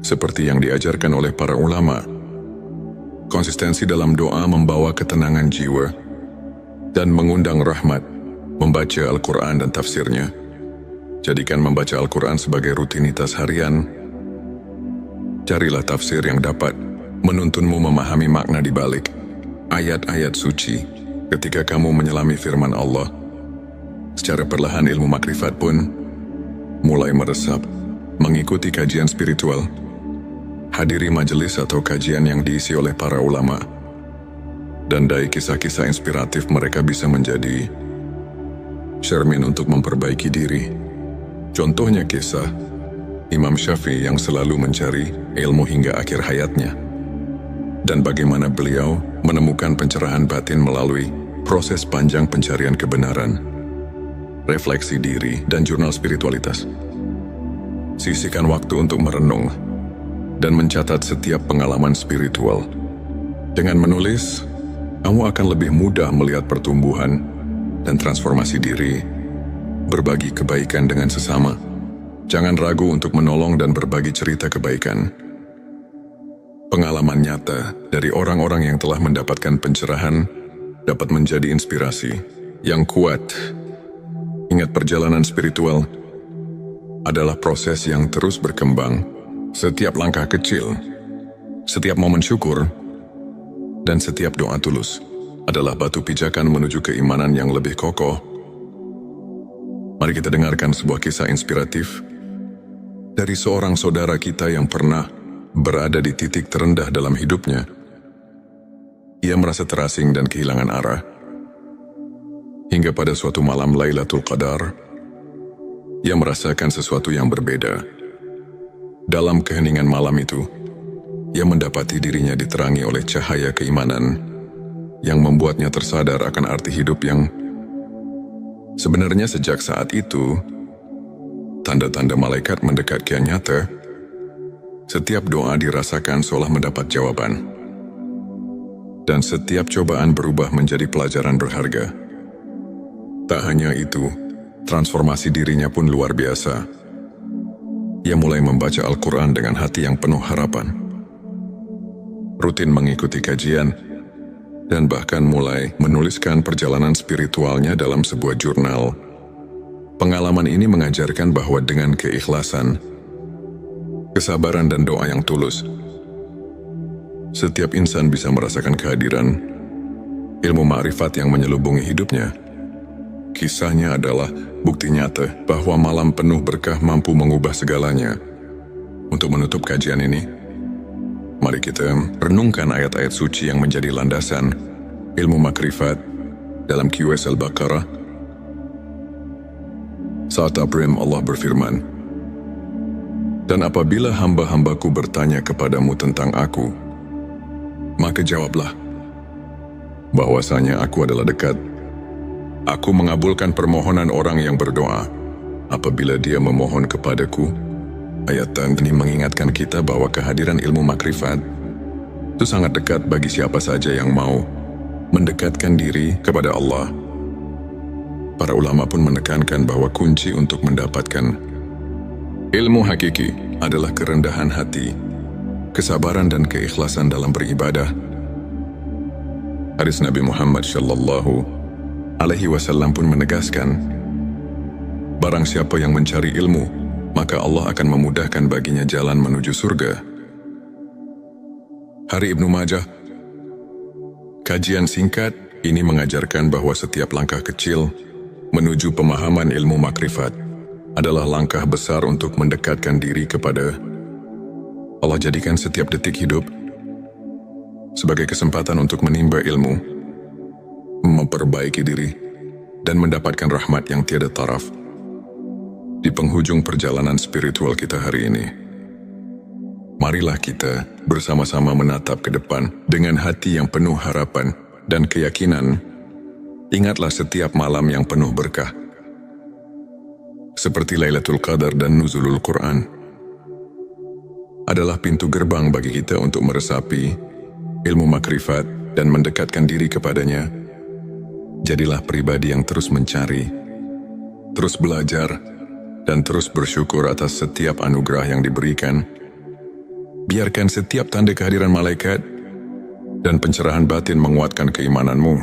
seperti yang diajarkan oleh para ulama. Konsistensi dalam doa membawa ketenangan jiwa dan mengundang rahmat. Membaca Al-Quran dan tafsirnya. Jadikan membaca Al-Quran sebagai rutinitas harian. Carilah tafsir yang dapat menuntunmu memahami makna di balik ayat-ayat suci. Ketika kamu menyelami firman Allah, secara perlahan ilmu makrifat pun mulai meresap. Mengikuti kajian spiritual. Hadiri majelis atau kajian yang diisi oleh para ulama. Dan dari kisah-kisah inspiratif mereka bisa menjadi cermin untuk memperbaiki diri. Contohnya kisah Imam Syafi'i yang selalu mencari ilmu hingga akhir hayatnya. Dan bagaimana beliau menemukan pencerahan batin melalui proses panjang pencarian kebenaran, refleksi diri, dan jurnal spiritualitas. Sisihkan waktu untuk merenung dan mencatat setiap pengalaman spiritual. Dengan menulis, kamu akan lebih mudah melihat pertumbuhan dan transformasi diri. Berbagi kebaikan dengan sesama. Jangan ragu untuk menolong dan berbagi cerita kebaikan. Pengalaman nyata dari orang-orang yang telah mendapatkan pencerahan dapat menjadi inspirasi yang kuat. Ingat, perjalanan spiritual adalah proses yang terus berkembang. Setiap langkah kecil, setiap momen syukur, dan setiap doa tulus adalah batu pijakan menuju keimanan yang lebih kokoh. Mari kita dengarkan sebuah kisah inspiratif dari seorang saudara kita yang pernah berada di titik terendah dalam hidupnya. Ia merasa terasing dan kehilangan arah. Hingga pada suatu malam Lailatul Qadar, ia merasakan sesuatu yang berbeda. Dalam keheningan malam itu, ia mendapati dirinya diterangi oleh cahaya keimanan yang membuatnya tersadar akan arti hidup yang sebenarnya sejak saat itu, tanda-tanda malaikat mendekat kian nyata. Setiap doa dirasakan seolah mendapat jawaban. Dan setiap cobaan berubah menjadi pelajaran berharga. Tak hanya itu, transformasi dirinya pun luar biasa. Ia mulai membaca Al-Quran dengan hati yang penuh harapan. Rutin mengikuti kajian, dan bahkan mulai menuliskan perjalanan spiritualnya dalam sebuah jurnal. Pengalaman ini mengajarkan bahwa dengan keikhlasan, kesabaran dan doa yang tulus, setiap insan bisa merasakan kehadiran ilmu ma'rifat yang menyelubungi hidupnya. Kisahnya adalah bukti nyata bahwa malam penuh berkah mampu mengubah segalanya. Untuk menutup kajian ini, mari kita renungkan ayat-ayat suci yang menjadi landasan ilmu makrifat dalam QS Al-Baqarah. Saat Abrim Allah berfirman, "Dan apabila hamba-hambaku bertanya kepadamu tentang aku, maka jawablah bahwasanya aku adalah dekat. Aku mengabulkan permohonan orang yang berdoa apabila dia memohon kepadaku." Ayat ini mengingatkan kita bahwa kehadiran ilmu makrifat itu sangat dekat bagi siapa saja yang mau mendekatkan diri kepada Allah. Para ulama pun menekankan bahwa kunci untuk mendapatkan ilmu hakiki adalah kerendahan hati, kesabaran dan keikhlasan dalam beribadah. Hadis Nabi Muhammad SAW pun menegaskan, barang siapa yang mencari ilmu, maka Allah akan memudahkan baginya jalan menuju surga. Hari Ibnu Majah. Kajian singkat ini mengajarkan bahwa setiap langkah kecil menuju pemahaman ilmu makrifat adalah langkah besar untuk mendekatkan diri kepada Allah. Jadikan setiap detik hidup sebagai kesempatan untuk menimba ilmu, memperbaiki diri, dan mendapatkan rahmat yang tiada taraf. Di penghujung perjalanan spiritual kita hari ini, marilah kita bersama-sama menatap ke depan dengan hati yang penuh harapan dan keyakinan. Ingatlah setiap malam yang penuh berkah, seperti Lailatul Qadar dan Nuzulul Quran, adalah pintu gerbang bagi kita untuk meresapi ilmu makrifat dan mendekatkan diri kepadanya. Jadilah pribadi yang terus mencari, terus belajar, dan terus bersyukur atas setiap anugerah yang diberikan. Biarkan setiap tanda kehadiran malaikat dan pencerahan batin menguatkan keimananmu,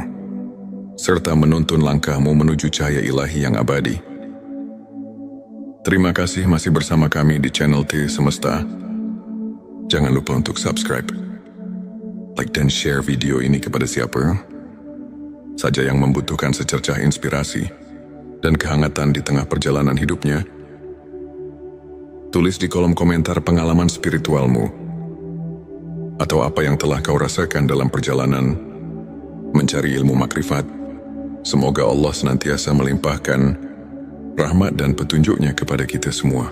serta menuntun langkahmu menuju cahaya ilahi yang abadi. Terima kasih masih bersama kami di channel T Semesta. Jangan lupa untuk subscribe, like dan share video ini kepada siapa saja yang membutuhkan secercah inspirasi dan kehangatan di tengah perjalanan hidupnya. Tulis di kolom komentar pengalaman spiritualmu atau apa yang telah kau rasakan dalam perjalanan mencari ilmu makrifat. Semoga Allah senantiasa melimpahkan rahmat dan petunjuknya kepada kita semua.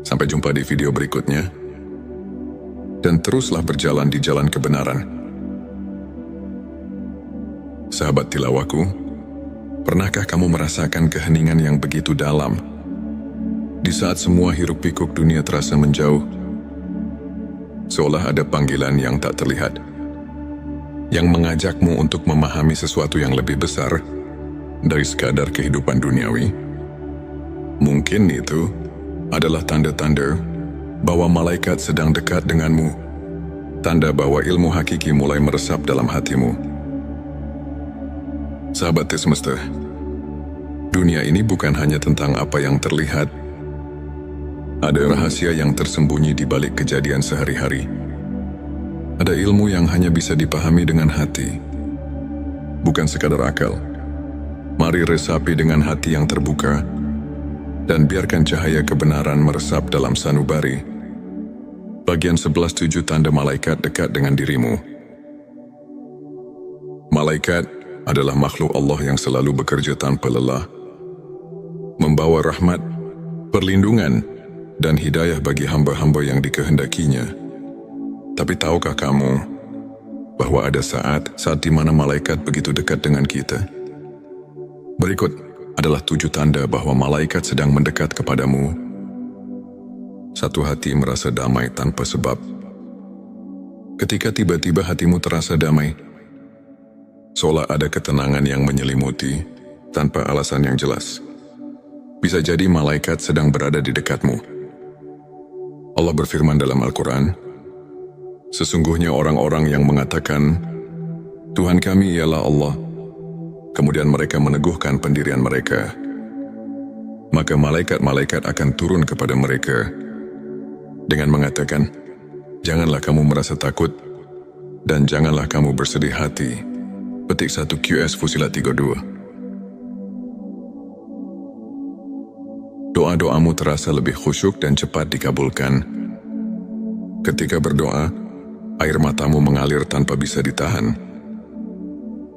Sampai jumpa di video berikutnya, dan teruslah berjalan di jalan kebenaran. Sahabat tilawaku, pernahkah kamu merasakan keheningan yang begitu dalam di saat semua hiruk pikuk dunia terasa menjauh? Seolah ada panggilan yang tak terlihat yang mengajakmu untuk memahami sesuatu yang lebih besar dari sekadar kehidupan duniawi. Mungkin itu adalah tanda-tanda bahwa malaikat sedang dekat denganmu, tanda bahwa ilmu hakiki mulai meresap dalam hatimu. Sahabat Semesta, dunia ini bukan hanya tentang apa yang terlihat. Ada rahasia yang tersembunyi di balik kejadian sehari-hari. Ada ilmu yang hanya bisa dipahami dengan hati, bukan sekadar akal. Mari resapi dengan hati yang terbuka, dan biarkan cahaya kebenaran meresap dalam sanubari. Bagian 11.7 tanda malaikat dekat dengan dirimu. Malaikat adalah makhluk Allah yang selalu bekerja tanpa lelah, membawa rahmat, perlindungan, dan hidayah bagi hamba-hamba yang dikehendakinya. Tapi tahukah kamu bahwa ada saat di mana malaikat begitu dekat dengan kita? Berikut adalah 7 tanda bahwa malaikat sedang mendekat kepadamu. 1. Hati merasa damai tanpa sebab. Ketika tiba-tiba hatimu terasa damai, seolah ada ketenangan yang menyelimuti tanpa alasan yang jelas. Bisa jadi malaikat sedang berada di dekatmu. Allah berfirman dalam Al-Quran, sesungguhnya orang-orang yang mengatakan, Tuhan kami ialah Allah, kemudian mereka meneguhkan pendirian mereka, maka malaikat-malaikat akan turun kepada mereka dengan mengatakan, janganlah kamu merasa takut dan janganlah kamu bersedih hati. Petik 1 QS Fusilat 32. Doa-doamu terasa lebih khusyuk dan cepat dikabulkan. Ketika berdoa, air matamu mengalir tanpa bisa ditahan,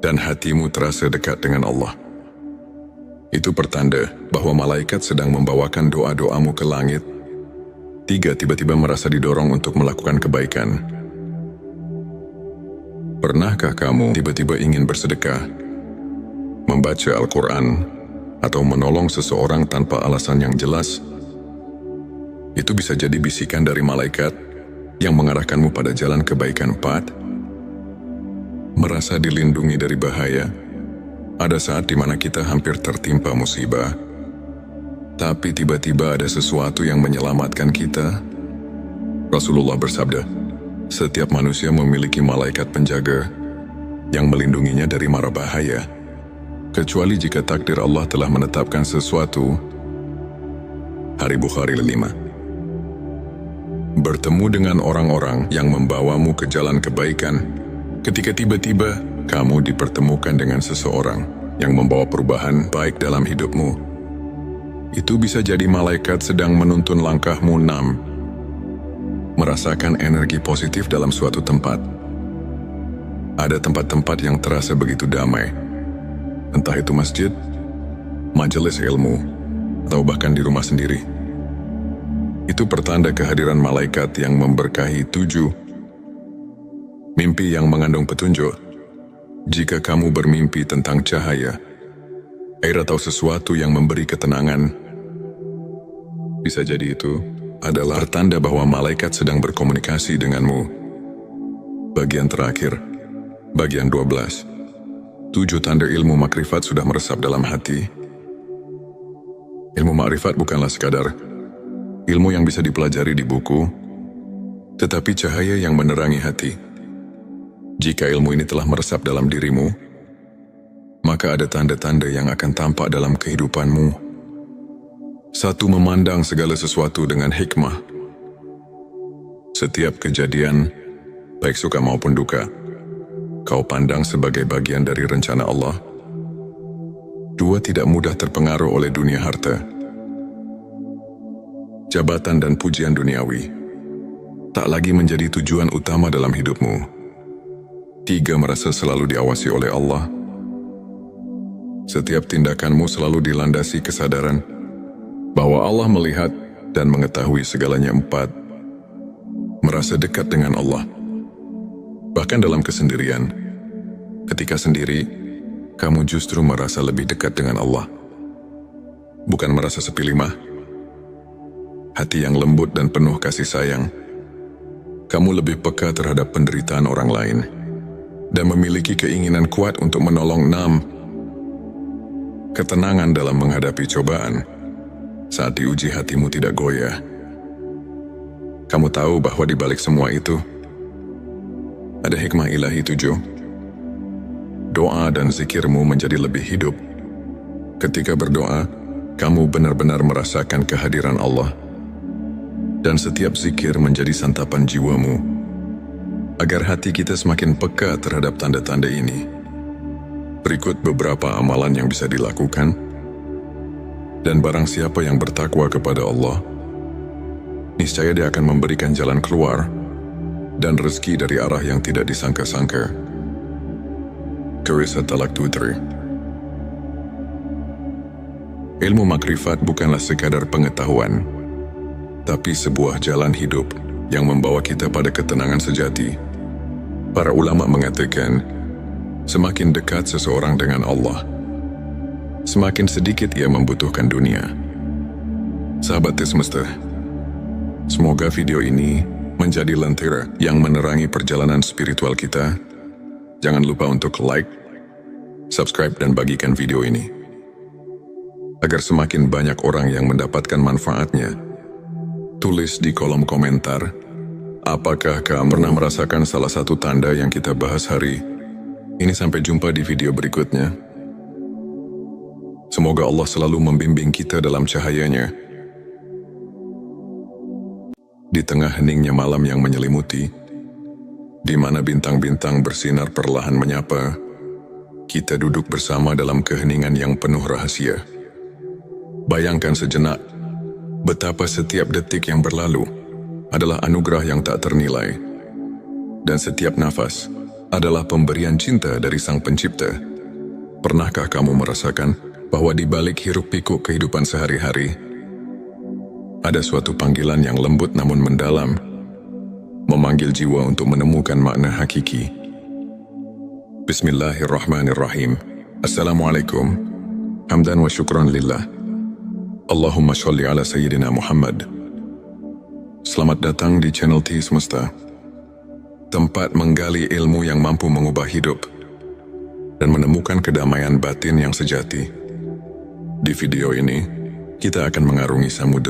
dan hatimu terasa dekat dengan Allah. Itu pertanda bahwa malaikat sedang membawakan doa-doamu ke langit. 3. Tiba-tiba merasa didorong untuk melakukan kebaikan. Pernahkah kamu tiba-tiba ingin bersedekah, membaca Al-Quran, atau menolong seseorang tanpa alasan yang jelas? Itu bisa jadi bisikan dari malaikat yang mengarahkanmu pada jalan kebaikan. 4. Merasa dilindungi dari bahaya. Ada saat di mana kita hampir tertimpa musibah, tapi tiba-tiba ada sesuatu yang menyelamatkan kita. Rasulullah bersabda, setiap manusia memiliki malaikat penjaga yang melindunginya dari mara bahaya, kecuali jika takdir Allah telah menetapkan sesuatu. Hari Bukhari 5. Bertemu dengan orang-orang yang membawamu ke jalan kebaikan. Ketika tiba-tiba kamu dipertemukan dengan seseorang yang membawa perubahan baik dalam hidupmu, itu bisa jadi malaikat sedang menuntun langkahmu. 6. Merasakan energi positif dalam suatu tempat. Ada tempat-tempat yang terasa begitu damai, entah itu masjid, majelis ilmu, atau bahkan di rumah sendiri. Itu pertanda kehadiran malaikat yang memberkahi. 7. Mimpi yang mengandung petunjuk. Jika kamu bermimpi tentang cahaya, air atau sesuatu yang memberi ketenangan, bisa jadi itu adalah pertanda bahwa malaikat sedang berkomunikasi denganmu. Bagian terakhir, bagian 12. 7 tanda ilmu makrifat sudah meresap dalam hati. Ilmu makrifat bukanlah sekadar ilmu yang bisa dipelajari di buku, tetapi cahaya yang menerangi hati. Jika ilmu ini telah meresap dalam dirimu, maka ada tanda-tanda yang akan tampak dalam kehidupanmu. 1. Memandang segala sesuatu dengan hikmah. Setiap kejadian, baik suka maupun duka, kau pandang sebagai bagian dari rencana Allah. 2. Tidak mudah terpengaruh oleh dunia harta, jabatan dan pujian duniawi tak lagi menjadi tujuan utama dalam hidupmu. 3. Merasa selalu diawasi oleh Allah. Setiap tindakanmu selalu dilandasi kesadaran bahwa Allah melihat dan mengetahui segalanya. 4. Merasa dekat dengan Allah, bahkan dalam kesendirian. Ketika sendiri, kamu justru merasa lebih dekat dengan Allah. Bukan merasa sepi. 5. Hati yang lembut dan penuh kasih sayang. Kamu lebih peka terhadap penderitaan orang lain dan memiliki keinginan kuat untuk menolong. 6. Ketenangan dalam menghadapi cobaan. Saat diuji, hatimu tidak goyah. Kamu tahu bahwa di balik semua itu ada hikmah ilahi. 7. Doa dan zikirmu menjadi lebih hidup. Ketika berdoa, kamu benar-benar merasakan kehadiran Allah, dan setiap zikir menjadi santapan jiwamu. Agar hati kita semakin peka terhadap tanda-tanda ini, berikut beberapa amalan yang bisa dilakukan. Dan barang siapa yang bertakwa kepada Allah, niscaya Dia akan memberikan jalan keluar dan rezeki dari arah yang tidak disangka-sangka. Qur'an Talaq 23. Ilmu makrifat bukanlah sekadar pengetahuan, tapi sebuah jalan hidup yang membawa kita pada ketenangan sejati. Para ulama mengatakan, semakin dekat seseorang dengan Allah, semakin sedikit ia membutuhkan dunia. Sahabat semesta, semoga video ini menjadi lentera yang menerangi perjalanan spiritual kita. Jangan lupa untuk like, subscribe, dan bagikan video ini, agar semakin banyak orang yang mendapatkan manfaatnya. Tulis di kolom komentar, apakah kamu pernah merasakan salah satu tanda yang kita bahas hari ini? Sampai jumpa di video berikutnya. Semoga Allah selalu membimbing kita dalam cahayanya. Di tengah heningnya malam yang menyelimuti, di mana bintang-bintang bersinar perlahan menyapa, kita duduk bersama dalam keheningan yang penuh rahasia. Bayangkan sejenak, betapa setiap detik yang berlalu adalah anugerah yang tak ternilai, dan setiap nafas adalah pemberian cinta dari Sang Pencipta. Pernahkah kamu merasakan bahwa di balik hiruk-pikuk kehidupan sehari-hari, ada suatu panggilan yang lembut namun mendalam, memanggil jiwa untuk menemukan makna hakiki? Bismillahirrahmanirrahim. Assalamualaikum. Hamdan wa syukran lillah. Allahumma sholli ala Sayyidina Muhammad. Selamat datang di channel T Semesta, tempat menggali ilmu yang mampu mengubah hidup dan menemukan kedamaian batin yang sejati. Di video ini, kita akan mengarungi samudera